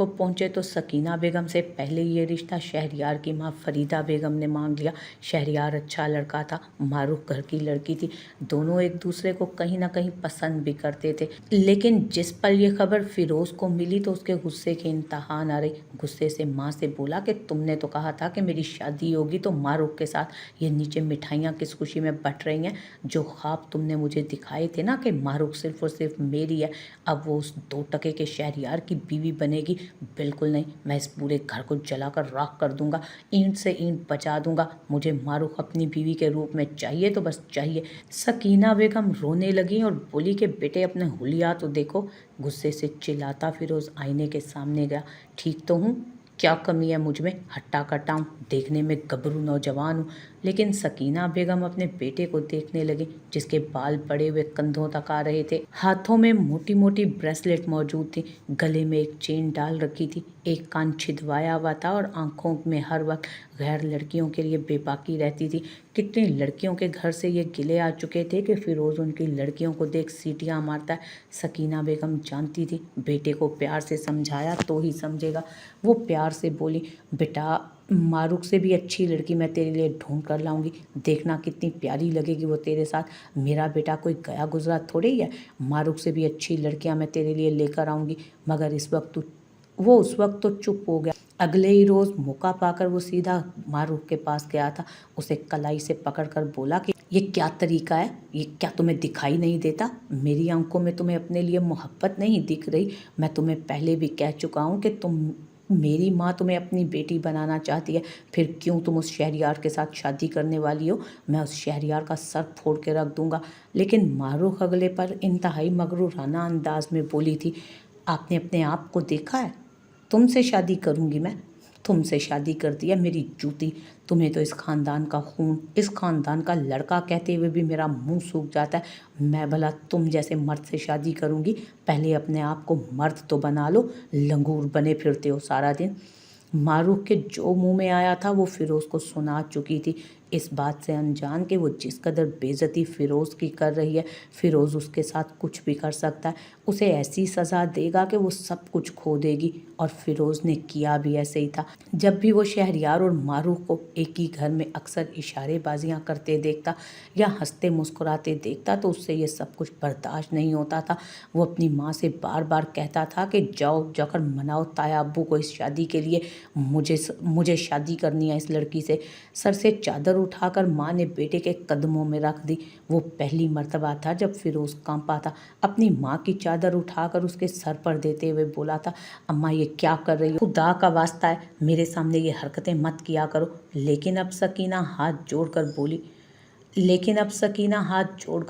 पहुँचे तो सकीना बेगम से पहले ये रिश्ता शहरयार की माँ फरीदा बेगम ने मांग लिया। शहरयार अच्छा लड़का था, मारूक घर की लड़की थी। दोनों एक दूसरे को कहीं ना कहीं पसंद भी करते थे। लेकिन जिस पल ये खबर फिरोज़ को मिली तो उसके गुस्से की इंतहा न रही। गुस्से से माँ से बोला कि तुमने तो कहा था कि मेरी शादी होगी तो मारूक के साथ, ये नीचे मिठाइयाँ किस खुशी में बट रही हैं? जो ख्वाब तुमने मुझे दिखाए थे ना कि मारूक सिर्फ और सिर्फ मेरी है, अब वो उस 2 टके के शहरयार की बीवी बनेगी? बिल्कुल नहीं, मैं इस पूरे घर को जलाकर राख कर दूंगा, ईंट से ईंट बचा दूंगा। मुझे मारूक अपनी बीवी के रूप में चाहिए तो बस चाहिए। सकीना बेगम रोने लगी और बोली कि बेटे अपने हुलिया तो देखो। गुस्से से चिल्लाता फिरोज़ आईने के सामने गया। ठीक तो हूँ, क्या कमी है मुझ में? हट्टा कट्टा हूँ, देखने में गबरू नौजवान हूँ। लेकिन सकीना बेगम अपने बेटे को देखने लगी, जिसके बाल बड़े हुए कंधों तक आ रहे थे। हाथों में मोटी मोटी ब्रेसलेट मौजूद थी, गले में एक चेन डाल रखी थी, एक कान छिदवाया हुआ था और आंखों में हर वक्त गैर लड़कियों के लिए बेबाकी रहती थी। कितनी लड़कियों के घर से ये गिले आ चुके थे कि फिरोज़ उनकी लड़कियों को देख सीटियाँ मारता है। सकीना बेगम जानती थी बेटे को प्यार से समझाया तो ही समझेगा। वो प्यार से बोली, बेटा मारूक से भी अच्छी लड़की मैं तेरे लिए ढूंढ कर लाऊंगी, देखना कितनी प्यारी लगेगी वो तेरे साथ। मेरा बेटा कोई गया गुजरा थोड़ी ही है, मारूक से भी अच्छी लड़कियां मैं तेरे लिए लेकर आऊंगी। मगर उस वक्त तो चुप हो गया। अगले ही रोज़ मौका पाकर वो सीधा मारूक के पास गया था। उसे कलाई से पकड़कर बोला कि ये क्या तरीका है? ये क्या तुम्हें दिखाई नहीं देता? मेरी आंखों में तुम्हें अपने लिए मोहब्बत नहीं दिख रही? मैं तुम्हें पहले भी कह चुका हूँ कि मेरी माँ तुम्हें अपनी बेटी बनाना चाहती है, फिर क्यों तुम उस शहरयार के साथ शादी करने वाली हो? मैं उस शहरयार का सर फोड़ के रख दूंगा। लेकिन मारूक अगले पर इंतहाई मगरूराना अंदाज में बोली थी, आपने अपने आप को देखा है? तुमसे शादी करूंगी मैं? तुमसे शादी कर दिया मेरी जूती। तुम्हें तो इस खानदान का खून, इस खानदान का लड़का कहते हुए भी मेरा मुंह सूख जाता है। मैं भला तुम जैसे मर्द से शादी करूंगी? पहले अपने आप को मर्द तो बना लो, लंगूर बने फिरते हो सारा दिन। मारूक के जो मुंह में आया था वो फिरोज़ को सुना चुकी थी, इस बात से अनजान कि वो जिस कदर बेइज्जती फिरोज़ की कर रही है, फिरोज़ उसके साथ कुछ भी कर सकता है। उसे ऐसी सज़ा देगा कि वो सब कुछ खो देगी। और फिरोज़ ने किया भी ऐसे ही था। जब भी वो शहरयार और मारूक को एक ही घर में अक्सर इशारेबाजियाँ करते देखता या हंसते मुस्कुराते देखता तो उससे ये सब कुछ बर्दाश्त नहीं होता था। वो अपनी माँ से बार बार कहता था कि जाओ जाकर मनाओ ताया अब्बू को इस शादी के लिए, मुझे शादी करनी है इस लड़की से। सर से चादर उठाकर माँ ने बेटे के कदमों में रख दी। वो पहली मर्तबा था जब फिरोज़ कांपा था। अपनी माँ की चादर उठाकर उसके सर पर देते हुए बोला था, अम्मा ये क्या कर रही हो? खुदा का वास्ता है मेरे सामने ये हरकतें मत किया करो। लेकिन अब सकीना हाथ जोड़कर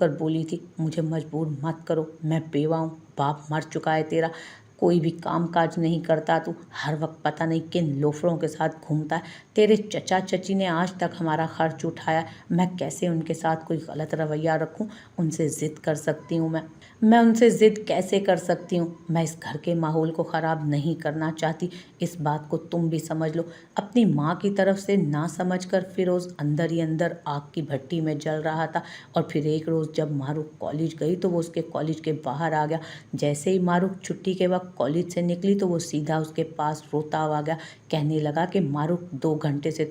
बोली थी, मुझे मजबूर मत करो, मैं बेवा हूँ, बाप मर चुका है तेरा, कोई भी काम काज नहीं करता तू, हर वक्त पता नहीं किन लोफरों के साथ घूमता है। तेरे चचा चची ने आज तक हमारा खर्च उठाया, मैं कैसे उनके साथ कोई गलत रवैया रखूं? उनसे ज़िद कर सकती हूँ मैं उनसे ज़िद कैसे कर सकती हूँ? मैं इस घर के माहौल को ख़राब नहीं करना चाहती, इस बात को तुम भी समझ लो। अपनी माँ की तरफ से ना समझकर फिरोज़ अंदर ही अंदर आग की भट्टी में जल रहा था। और फिर एक रोज़ जब मारूक कॉलेज गई तो वो उसके कॉलेज के बाहर आ गया। जैसे ही मारूक छुट्टी के वक्त कॉलेज से निकली तो वो सीधा उसके पास रोता हुआ गया। कहने लगा कि मारूक 2 घंटे से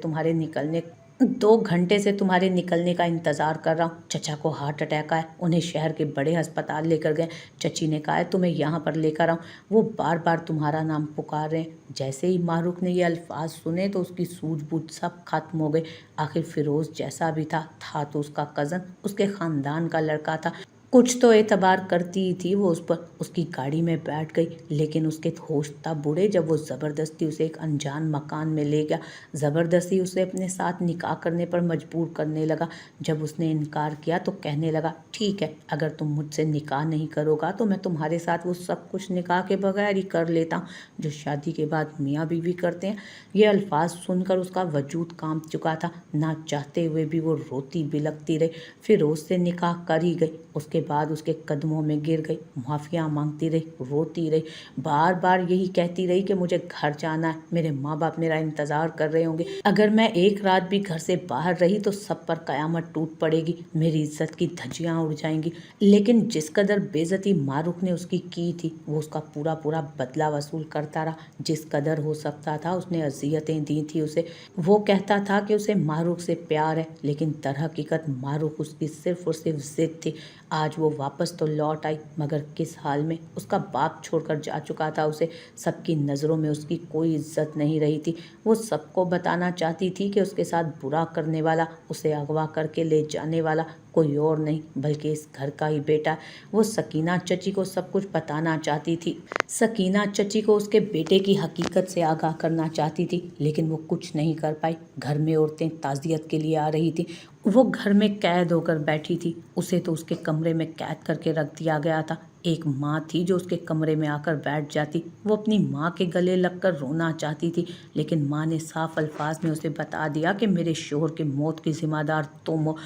तुम्हारे निकलने का इंतज़ार कर रहा हूँ। चचा को हार्ट अटैक आया, उन्हें शहर के बड़े अस्पताल लेकर गए। चची ने कहा है तुम्हें यहाँ पर लेकर आऊँ, वो बार बार तुम्हारा नाम पुकार रहे हैं। जैसे ही मारूक ने ये अल्फाज सुने तो उसकी सूझबूझ सब खत्म हो गई। आखिर फिरोज़ जैसा भी था तो उसका कज़न, उसके ख़ानदान का लड़का था। कुछ तो एतबार करती ही थी वो उस पर। उसकी गाड़ी में बैठ गई, लेकिन उसके होश तब उड़े जब वो ज़बरदस्ती उसे एक अनजान मकान में ले गया। ज़बरदस्ती उसे अपने साथ निकाह करने पर मजबूर करने लगा। जब उसने इनकार किया तो कहने लगा, ठीक है, अगर तुम मुझसे निकाह नहीं करोगा तो मैं तुम्हारे साथ वो सब कुछ निकाह के बगैर ही कर लेता हूँ जो शादी के बाद मियाँ बीवी करते हैं। ये अल्फाज सुनकर उसका वजूद कांप चुका था। ना चाहते हुए भी वो रोती बिलखती रही। फिरोज से निकाह कर ही गई। उसके बाद उसके कदमों में गिर गई, माफिया मांगती रही, रोती रही, बार बार यही कहती रही कि मुझे घर जाना है, मेरे माँ बाप मेरा इंतजार कर रहे होंगे, अगर मैं एक रात भी घर से बाहर रही तो सब पर कयामत टूट पड़ेगी, मेरी इज्जत की धज्जियां उड़ जाएंगी। लेकिन जिस कदर बेइज्जती मारूख ने उसकी की थी वो उसका पूरा पूरा बदला वसूल करता रहा। जिस कदर हो सकता था उसने अजियतें दी थी उसे। वो कहता था कि उसे मारूख से प्यार है, लेकिन दर हकीकत मारूख उसकी सिर्फ और सिर्फ जिद थी। आज वो वापस तो लौट आई, मगर किस हाल में। उसका बाप छोड़कर जा चुका था उसे। सबकी नज़रों में उसकी कोई इज्जत नहीं रही थी। वो सबको बताना चाहती थी कि उसके साथ बुरा करने वाला, उसे अगवा करके ले जाने वाला कोई और नहीं बल्कि इस घर का ही बेटा है। वो सकीना चची को सब कुछ बताना चाहती थी। सकीना चची को उसके बेटे की हकीकत से आगाह करना चाहती थी, लेकिन वो कुछ नहीं कर पाई। घर में औरतें ताज़ियत के लिए आ रही थी। वो घर में कैद होकर बैठी थी। उसे तो उसके कमरे में कैद करके रख दिया गया था। एक माँ थी जो उसके कमरे में आकर बैठ जाती। वो अपनी माँ के गले लगकर रोना चाहती थी, लेकिन माँ ने साफ अल्फाज में उसे बता दिया कि मेरे शोहर की मौत की जिम्मेदार तुम हो।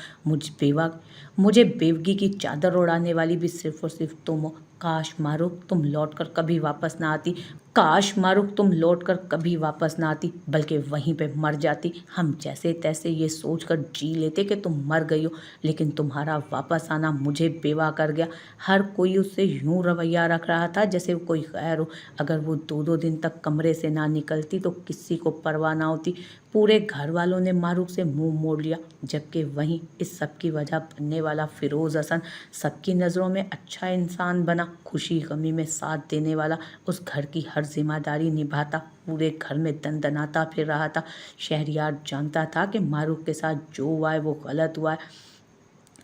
मुझे बेवगी की चादर उड़ाने वाली भी सिर्फ और सिर्फ तुम हो। काश मारूख तुम लौटकर कभी वापस ना आती। काश मारूख तुम लौटकर कभी वापस ना आती, बल्कि वहीं पे मर जाती। हम जैसे तैसे ये सोचकर जी लेते कि तुम मर गई हो, लेकिन तुम्हारा वापस आना मुझे बेवा कर गया। हर कोई उससे यूं रवैया रख रहा था जैसे वो कोई गैर हो। अगर वो 2-2 दिन तक कमरे से ना निकलती तो किसी को परवाह ना होती। पूरे घर वालों ने मारूख से मुंह मोड़ लिया, जबकि वहीं इस सब की वजह बनने वाला फिरोज हसन सबकी नज़रों में अच्छा इंसान बना, खुशी गमी में साथ देने वाला, उस घर की हर जिम्मेदारी निभाता, पूरे घर में दनदनाता फिर रहा था। शहरयार जानता था कि मारूख के साथ जो हुआ है वो गलत हुआ है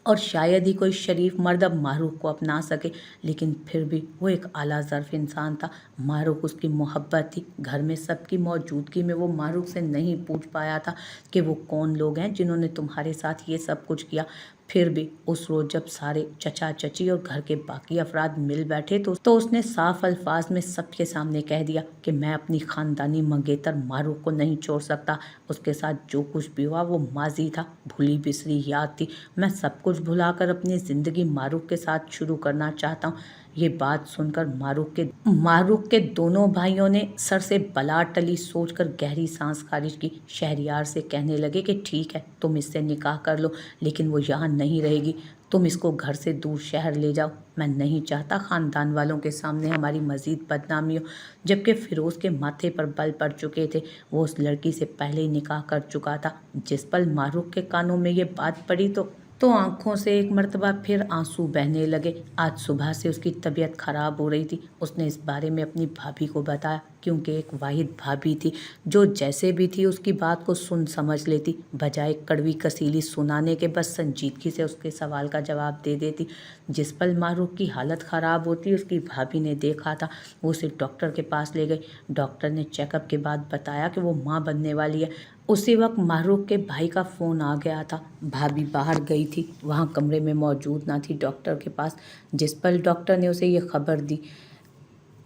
और शायद ही कोई शरीफ मर्द अब मारूख को अपना सके, लेकिन फिर भी वो एक आला ज़र्फ इंसान था। मारूख उसकी मोहब्बत थी। घर में सबकी मौजूदगी में वो मारूख से नहीं पूछ पाया था कि वो कौन लोग हैं जिन्होंने तुम्हारे साथ ये सब कुछ किया। फिर भी उस रोज़ जब सारे चचा चची और घर के बाकी अफराद मिल बैठे तो उसने साफ अल्फाज में सबके सामने कह दिया कि मैं अपनी ख़ानदानी मंगेतर मारूख को नहीं छोड़ सकता। उसके साथ जो कुछ भी हुआ वो माजी था, भूली बिसरी याद थी। मैं सब कुछ भुलाकर अपनी ज़िंदगी मारूख के साथ शुरू करना चाहता हूँ। ये बात सुनकर मारूख के दोनों भाइयों ने सर से बला टली सोचकर गहरी सांस खारिज की। शहरयार से कहने लगे कि ठीक है, तुम इससे निकाह कर लो, लेकिन वो यहाँ नहीं रहेगी। तुम इसको घर से दूर शहर ले जाओ। मैं नहीं चाहता ख़ानदान वालों के सामने हमारी मज़ीद बदनामी हो। जबकि फिरोज़ के माथे पर बल पड़ चुके थे। वो उस लड़की से पहले ही निकाह कर चुका था। जिस पल मारूख के कानों में ये बात पड़ी तो आंखों से एक मर्तबा फिर आंसू बहने लगे। आज सुबह से उसकी तबीयत खराब हो रही थी। उसने इस बारे में अपनी भाभी को बताया, क्योंकि एक वाहिद भाभी थी जो जैसे भी थी उसकी बात को सुन समझ लेती, बजाय कड़वी कसीली सुनाने के बस संजीदगी से उसके सवाल का जवाब दे देती। जिस पल मारूख की हालत ख़राब होती उसकी भाभी ने देखा था, वो उसे डॉक्टर के पास ले गई। डॉक्टर ने चेकअप के बाद बताया कि वो माँ बनने वाली है। उसी वक्त मारूख के भाई का फ़ोन आ गया था। भाभी बाहर गई थी, वहाँ कमरे में मौजूद ना थी डॉक्टर के पास। जिस पल डॉक्टर ने उसे ये खबर दी,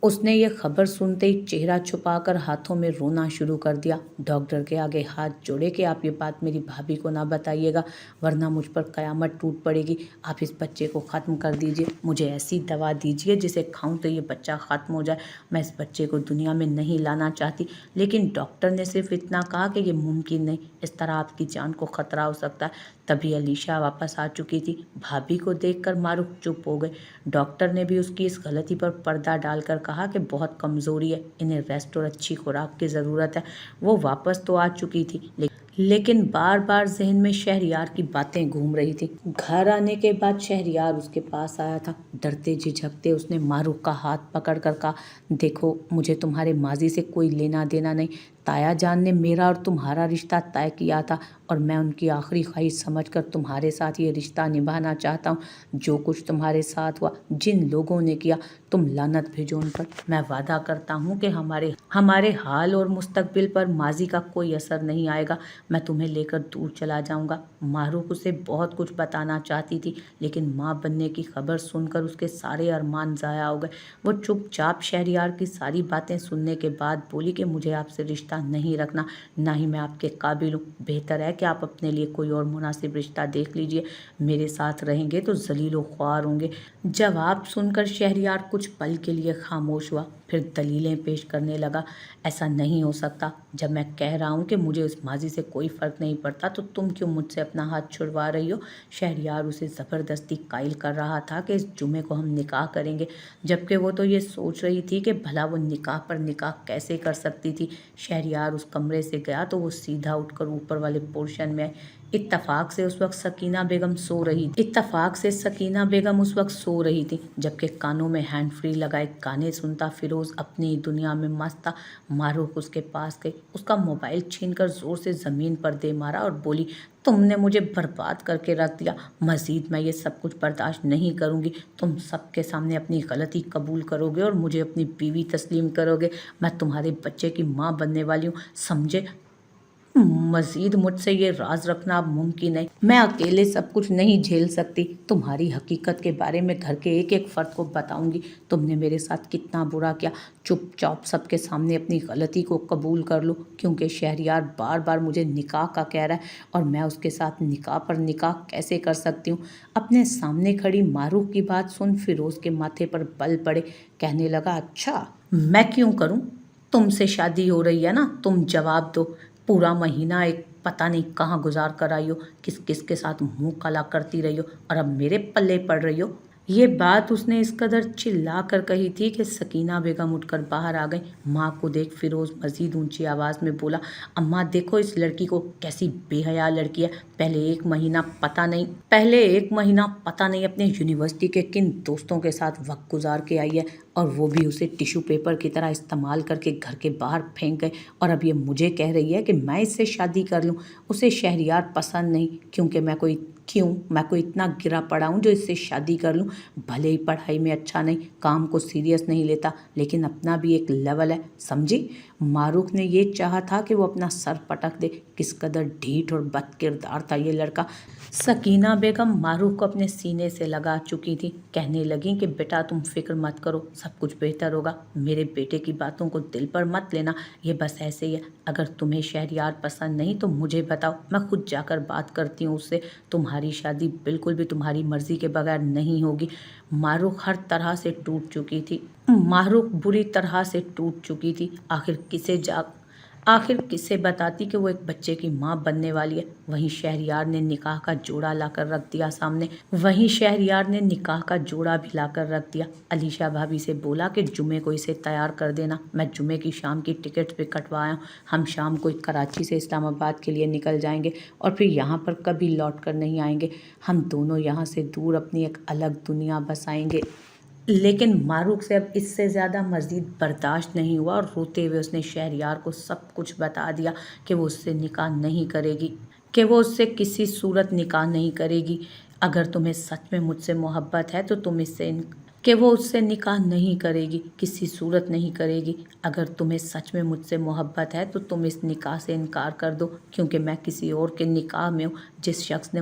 उसने ये खबर सुनते ही चेहरा छुपाकर हाथों में रोना शुरू कर दिया। डॉक्टर के आगे हाथ जोड़े कि आप ये बात मेरी भाभी को ना बताइएगा, वरना मुझ पर कयामत टूट पड़ेगी। आप इस बच्चे को ख़त्म कर दीजिए। मुझे ऐसी दवा दीजिए जिसे खाऊं तो ये बच्चा ख़त्म हो जाए। मैं इस बच्चे को दुनिया में नहीं लाना चाहती। लेकिन डॉक्टर ने सिर्फ इतना कहा कि ये मुमकिन नहीं, इस तरह आपकी जान को ख़तरा हो सकता है। तभी अलीशा वापस आ चुकी थी। भाभी को देखकर मारूख चुप हो गए। डॉक्टर ने भी उसकी इस गलती पर पर्दा डालकर कहा कि बहुत कमज़ोरी है, इन्हें रेस्ट और अच्छी खुराक की ज़रूरत है। वो वापस तो आ चुकी थी, लेकिन बार बार जहन में शहरयार की बातें घूम रही थी। घर आने के बाद शहरयार उसके पास आया था। डरते झिझकते उसने मारूख का हाथ पकड़ कर कहा, देखो, मुझे तुम्हारे माजी से कोई लेना देना नहीं। ताया जान ने मेरा और तुम्हारा रिश्ता तय किया था और मैं उनकी आखिरी ख्वाहिश समझकर तुम्हारे साथ ये रिश्ता निभाना चाहता हूँ। जो कुछ तुम्हारे साथ हुआ, जिन लोगों ने किया, तुम लानत भेजो उन पर। मैं वादा करता हूँ कि हमारे हमारे हाल और मुस्तकबिल पर माजी का कोई असर नहीं आएगा। मैं तुम्हें लेकर दूर चला जाऊँगा। मारूफ उसे बहुत कुछ बताना चाहती थी, लेकिन माँ बनने की खबर सुनकर उसके सारे अरमान ज़ाया हो गए। वो चुपचाप शहरयार की सारी बातें सुनने के बाद बोली कि मुझे आपसे रिश्ता नहीं रखना, ना ही मैं आपके काबिल हूँ। बेहतर है कि आप अपने लिए कोई और मुनासिब रिश्ता देख लीजिए। मेरे साथ रहेंगे तो जलीलो ख्वार होंगे। जवाब सुनकर शहरयार कुछ पल के लिए खामोश हुआ, फिर दलीलें पेश करने लगा। ऐसा नहीं हो सकता। जब मैं कह रहा हूँ कि मुझे उस माजी से कोई फ़र्क नहीं पड़ता, तो तुम क्यों मुझसे अपना हाथ छुड़वा रही हो? शहरयार उसे ज़बरदस्ती कायल कर रहा था कि इस जुमे को हम निकाह करेंगे, जबकि वो तो ये सोच रही थी कि भला वो निकाह पर निकाह कैसे कर सकती थी। शहरयार उस कमरे से गया तो वो सीधा उठकर ऊपर वाले पोर्शन में आई। इत्तफाक से उस वक्त सो रही थी, जबकि कानों में हैंड फ्री लगाए गाने सुनता फिरोज अपनी दुनिया में मस्त था। मारूफ उसके पास गई, उसका मोबाइल छीनकर जोर से जमीन पर दे मारा और बोली, तुमने मुझे बर्बाद करके रख दिया। मजीद मैं ये सब कुछ बर्दाश्त नहीं करूंगी। तुम सबके सामने अपनी गलती कबूल करोगे और मुझे अपनी बीवी तस्लीम करोगे। मैं तुम्हारे बच्चे की माँ बनने वाली हूँ, समझे? मजीद मुझसे ये राज रखना अब मुमकिन है। मैं अकेले सब कुछ नहीं झेल सकती। तुम्हारी हकीकत के बारे में घर के एक एक फर्द को बताऊंगी। तुमने मेरे साथ कितना बुरा किया। चुपचाप सबके सामने अपनी गलती को कबूल कर लो, क्योंकि शहरयार बार बार मुझे निकाह का कह रहा है और मैं उसके साथ निकाह पर निकाह कैसे कर सकती हूँ? अपने सामने खड़ी मारूफ की बात सुन फिरोज के माथे पर बल पड़े। कहने लगा, अच्छा मैं क्यों करूँ? तुमसे शादी हो रही है ना, तुम जवाब दो। पूरा महीना एक पता नहीं कहाँ गुजार कर आई हो, किस किस के साथ मुंह काला करती रही हो और अब मेरे पल्ले पड़ रही हो। ये बात उसने इस कदर चिल्ला कर कही थी कि सकीना बेगम उठकर बाहर आ गई। माँ को देख फिरोज मजीद ऊंची आवाज़ में बोला, अम्मा देखो इस लड़की को, कैसी बेहया लड़की है। पहले एक महीना पता नहीं अपने यूनिवर्सिटी के किन दोस्तों के साथ वक्त गुजार के आई है, और वो भी उसे टिश्यू पेपर की तरह इस्तेमाल करके घर के बाहर फेंक गए। और अब ये मुझे कह रही है कि मैं इससे शादी कर लूँ। उसे शहरयार पसंद नहीं, मैं कोई इतना गिरा पड़ा हूँ जो इससे शादी कर लूँ। भले ही पढ़ाई में अच्छा नहीं, काम को सीरियस नहीं लेता, लेकिन अपना भी एक लेवल है, समझी? मारूफ ने ये चाहा था कि वो अपना सर पटक दे। किस कदर ढीठ और बद किरदार था ये लड़का। सकीना बेगम मारूफ को अपने सीने से लगा चुकी थी। कहने लगी कि बेटा तुम फिक्र मत करो, सब कुछ बेहतर होगा। मेरे बेटे की बातों को दिल पर मत लेना, ये बस ऐसे ही है। अगर तुम्हें शहरयार पसंद नहीं तो मुझे बताओ, मैं खुद जाकर बात करती हूँ उससे। तुम्हारी शादी बिल्कुल भी तुम्हारी मर्जी के बगैर नहीं होगी। मारूफ बुरी तरह से टूट चुकी थी। आखिर किसे बताती कि वो एक बच्चे की माँ बनने वाली है। वहीं शहरयार ने निकाह का जोड़ा भी लाकर रख दिया। अलीशा भाभी से बोला कि जुमे को इसे तैयार कर देना। मैं जुमे की शाम की टिकट भी कटवाया हूँ। हम शाम को कराची से इस्लामाबाद के लिए निकल जाएंगे और फिर यहाँ पर कभी लौट कर नहीं आएंगे। हम दोनों यहाँ से दूर अपनी एक अलग दुनिया बसाएंगे। लेकिन मारूफ से अब इससे ज़्यादा मज़ीद बर्दाश्त नहीं हुआ और रोते हुए उसने शहरयार को सब कुछ बता दिया कि वो उससे किसी सूरत निकाह नहीं करेगी। अगर तुम्हें सच में मुझसे मोहब्बत है तो तुम कि वो उससे निकाह नहीं करेगी, किसी सूरत नहीं करेगी। अगर तुम्हें सच में मुझसे मोहब्बत है तो तुम इस निकाह से इनकार कर दो, क्योंकि मैं किसी और के निकाह में हूँ। जिस शख्स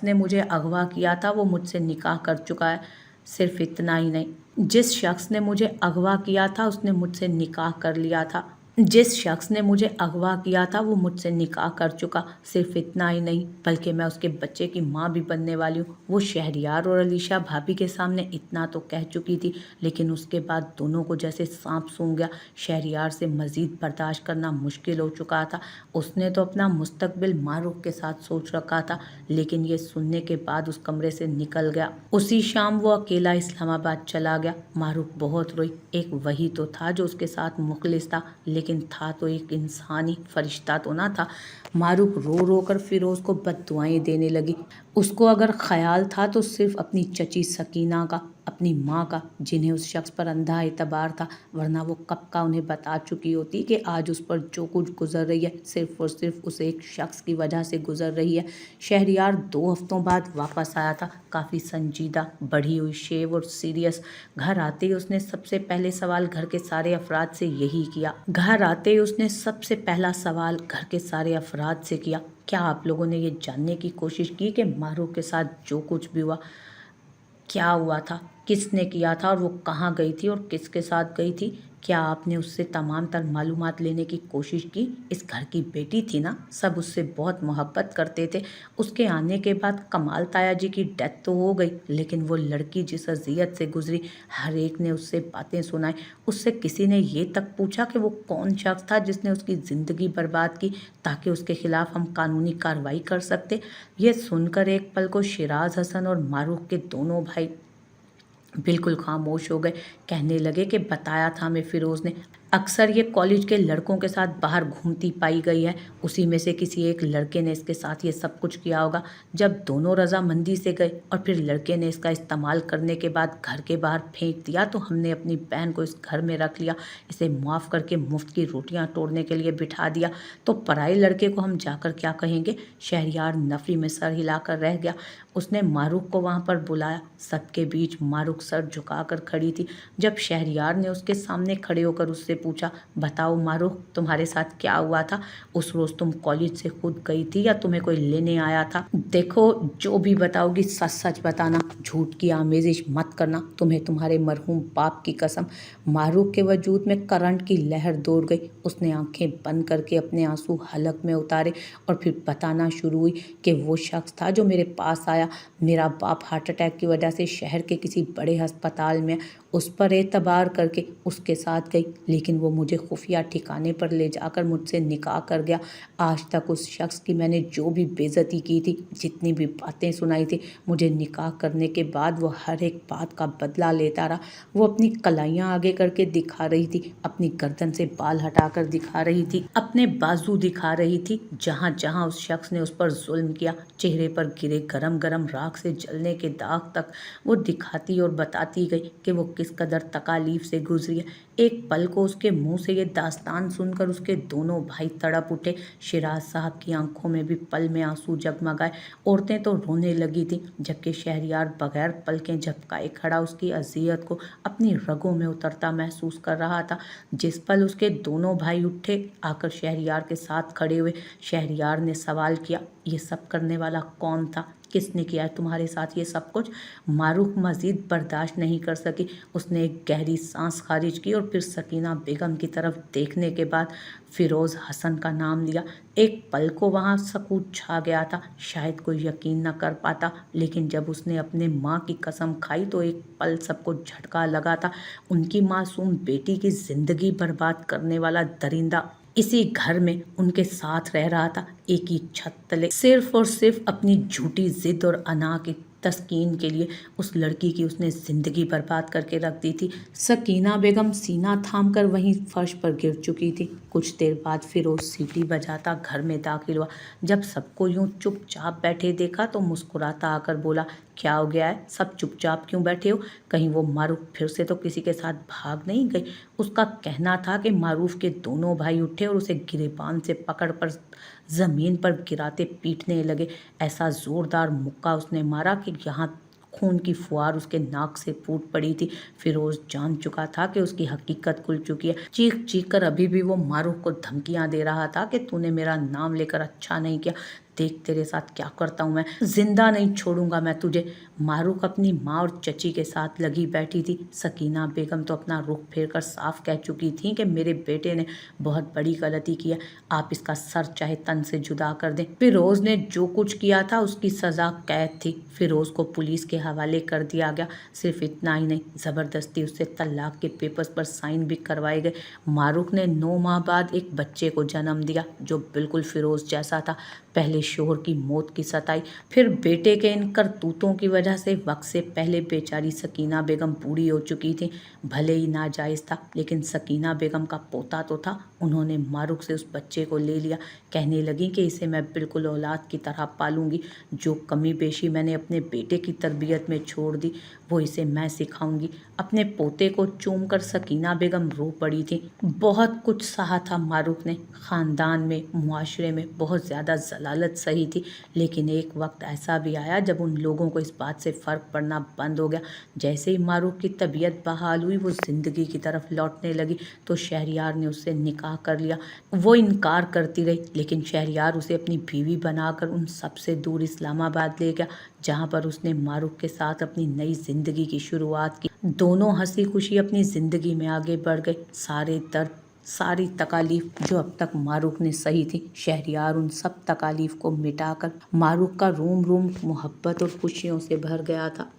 ने मुझे अगवा किया था वो मुझसे निकाह कर चुका है। सिर्फ इतना ही नहीं, जिस शख्स ने मुझे अगवा किया था उसने मुझसे निकाह कर लिया था। जिस शख्स ने मुझे अगवा किया था वो मुझसे निकाह कर चुका। सिर्फ इतना ही नहीं, बल्कि मैं उसके बच्चे की माँ भी बनने वाली हूँ। वो शहरयार और अलीशा भाभी के सामने इतना तो कह चुकी थी, लेकिन उसके बाद दोनों को जैसे सांप सूंघ गया। शहरयार से मजीद बर्दाश्त करना मुश्किल हो चुका था। उसने तो अपना मुस्तकबिल मारूफ के साथ सोच रखा था, लेकिन ये सुनने के बाद उस कमरे से निकल गया। उसी शाम वो अकेला इस्लामाबाद चला गया। मारूफ बहुत रोई। एक वही तो था जो उसके साथ मुखलिस था, लेकिन था तो एक इंसानी फरिश्ता तो ना था। मारूफ रो रो कर फिरोज को बद्दुआएं देने लगी। उसको अगर ख्याल था तो सिर्फ अपनी चची सकीना का। अपनी माँ का, जिन्हें उस शख्स पर अंधा एतबार था, वरना वो कब का उन्हें बता चुकी होती कि आज उस पर जो कुछ गुजर रही है सिर्फ और सिर्फ उस एक शख्स की वजह से गुजर रही है। शहरयार 2 हफ्तों बाद वापस आया था, काफ़ी संजीदा, बढ़ी हुई शेव और सीरियस। घर आते ही उसने सबसे पहले सवाल घर के सारे अफराद से यही किया। घर आते ही उसने सबसे पहला सवाल घर के सारे अफराद से किया, क्या आप लोगों ने ये जानने की कोशिश की कि मारूफ के साथ जो कुछ भी हुआ, क्या हुआ था, किसने किया था और वो कहाँ गई थी और किसके साथ गई थी? क्या आपने उससे तमाम तर मालूमात लेने की कोशिश की? इस घर की बेटी थी ना, सब उससे बहुत मोहब्बत करते थे। उसके आने के बाद कमाल ताया जी की डेथ तो हो गई, लेकिन वो लड़की जिस अजियत से गुजरी, हर एक ने उससे बातें सुनाई। उससे किसी ने ये तक पूछा कि वो कौन शख्स था जिसने उसकी ज़िंदगी बर्बाद की, ताकि उसके खिलाफ हम कानूनी कार्रवाई कर सकते। ये सुनकर एक पल को शिराज हसन और मारूफ के दोनों भाई बिल्कुल खामोश हो गए। कहने लगे कि बताया था हमें फिरोज़ ने, अक्सर ये कॉलेज के लड़कों के साथ बाहर घूमती पाई गई है। उसी में से किसी एक लड़के ने इसके साथ ये सब कुछ किया होगा। जब दोनों रजामंदी से गए और फिर लड़के ने इसका इस्तेमाल करने के बाद घर के बाहर फेंक दिया, तो हमने अपनी बहन को इस घर में रख लिया, इसे मुआफ़ करके मुफ्त की रोटियां तोड़ने के लिए बिठा दिया। तो पराए लड़के को हम जाकर क्या कहेंगे? शहरयार नफरी में सर हिलाकर रह गया। उसने मारूफ को वहां पर बुलाया। सबके बीच मारूफ सर झुकाकर खड़ी थी। जब शहरयार ने उसके सामने खड़े होकर उससे पूछा, बताओ मारूफ, तुम्हारे साथ क्या हुआ था? उस रोज तुम कॉलेज से खुद गई थी या तुम्हें कोई लेने आया था? देखो, जो भी बताओगी सच सच बताना, झूठ की आमेजिश मत करना, तुम्हें तुम्हारे मरहूम बाप की कसम। मारूफ के वजूद में करंट की लहर दौड़ गई। उसने आंखें बंद करके अपने आंसू हलक में उतारे और फिर बताना शुरू हुई कि वो शख्स था जो मेरे पास आया। मेरा बाप हार्ट अटैक की वजह से शहर के किसी बड़े अस्पताल में, उस पर एतबार करके उसके साथ गई, लेकिन वो मुझे खुफिया ठिकाने पर ले जाकर मुझसे निकाह कर गया। आज तक उस शख्स की मैंने जो भी बेइज्जती की थी, जितनी भी बातें सुनाई थी, मुझे निकाह करने के बाद वो हर एक बात का बदला लेता रहा। वो अपनी कलाइयाँ आगे करके दिखा रही थी, अपनी गर्दन से बाल हटाकर दिखा रही थी, अपने बाजू दिखा रही थी। जहाँ जहाँ उस शख्स ने उस पर जुल्म किया, चेहरे पर गिरे गरम गरम राख से जलने के दाग तक वो दिखाती और बताती गई कि वो किस कदर तकालीफ से गुजरी है। एक पल को उसके मुंह से ये दास्तान सुनकर उसके दोनों भाई तड़प उठे। शिराज साहब की आंखों में भी पल में आंसू जगमगाए। औरतें तो रोने लगी थी, जबकि शहरयार बगैर पलकें झपकाए खड़ा उसकी अजियत को अपनी रगों में उतरता महसूस कर रहा था। जिस पल उसके दोनों भाई उठे आकर शहरयार के साथ खड़े हुए, शहरयार ने सवाल किया, ये सब करने वाला कौन था? किसने किया है तुम्हारे साथ ये सब कुछ? मारूफ मजीद बर्दाश्त नहीं कर सकी। उसने एक गहरी सांस खारिज की और फिर सकीना बेगम की तरफ देखने के बाद फिरोज़ हसन का नाम लिया। एक पल को वहाँ सकूत छा गया था। शायद कोई यकीन न कर पाता, लेकिन जब उसने अपने माँ की कसम खाई तो एक पल सबको झटका लगा था। उनकी मासूम बेटी की जिंदगी बर्बाद करने वाला दरिंदा इसी घर में उनके साथ रह रहा था, एक ही छत तले, सिर्फ और सिर्फ अपनी झूठी जिद और अना की तस्कीन के लिए। उस लड़की की उसने जिंदगी बर्बाद करके रख दी थी। सकीना बेगम सीना थाम कर वहीं फर्श पर गिर चुकी थी। कुछ देर बाद फिरोज सीटी बजाता घर में दाखिल हुआ। जब सबको यूं चुपचाप बैठे देखा तो मुस्कुराता आकर बोला, क्या हो गया है? सब चुपचाप क्यों बैठे हो? कहीं वो मारूफ फिर से तो किसी के साथ भाग नहीं गई? उसका कहना था कि मारूफ के दोनों भाई उठे और उसे गिरेबान से पकड़ कर जमीन पर गिराते पीटने लगे। ऐसा जोरदार मुक्का उसने मारा कि यहाँ खून की फुहार उसके नाक से फूट पड़ी थी। फिरोज जान चुका था कि उसकी हकीकत खुल चुकी है। चीख चीख कर अभी भी वो मारूफ को धमकियां दे रहा था कि तूने मेरा नाम लेकर अच्छा नहीं किया, देख तेरे साथ क्या करता हूँ मैं, जिंदा नहीं छोड़ूंगा मैं तुझे। मारूफ अपनी माँ और चची के साथ लगी बैठी थी। सकीना बेगम तो अपना रुख फेर कर साफ कह चुकी थी कि मेरे बेटे ने बहुत बड़ी गलती की है, आप इसका सर चाहे तन से जुदा कर दें। फिरोज ने जो कुछ किया था उसकी सजा कैद थी। फिरोज को पुलिस के हवाले कर दिया गया। सिर्फ इतना ही नहीं, जबरदस्ती उससे तलाक के पेपर्स पर साइन भी करवाए गए। मारूफ ने 9 माह बाद एक बच्चे को जन्म दिया जो बिल्कुल फिरोज जैसा था। पहले शोहर की मौत की सताई, फिर बेटे के इन करतूतों की वजह से वक्त से पहले बेचारी सकीना बेगम बूढ़ी हो चुकी थी। भले ही नाजायज़ था, लेकिन सकीना बेगम का पोता तो था। उन्होंने मारूफ से उस बच्चे को ले लिया। कहने लगी कि इसे मैं बिल्कुल औलाद की तरह पालूंगी। जो कमी बेशी मैंने अपने बेटे की तरबियत में छोड़ दी, वो इसे मैं सिखाऊंगी। अपने पोते को चूम कर सकीना बेगम रो पड़ी थी। बहुत कुछ सहा था मारूफ ने, खानदान में, मुआशरे में बहुत ज़्यादा जलालत सही थी, लेकिन एक वक्त ऐसा भी आया जब उन लोगों को इस बात से फ़र्क पड़ना बंद हो गया। जैसे ही मारूफ की तबीयत बहाल हुई, वो ज़िंदगी की तरफ लौटने लगी, तो शहरयार ने उससे निकाह कर लिया। वो इनकार करती रही, लेकिन शहरयार उसे अपनी बीवी बनाकर उन सबसे दूर इस्लामाबाद ले गया, जहाँ पर उसने मारूफ के साथ अपनी नई ज़िंदगी की शुरुआत की। दोनों हंसी खुशी अपनी ज़िंदगी में आगे बढ़ गए। सारे दर्द, सारी तकालीफ जो अब तक मारूफ ने सही थी, शहरयार उन सब तकालीफ को मिटाकर मारूफ का रोम रोम मोहब्बत और खुशियों से भर गया था।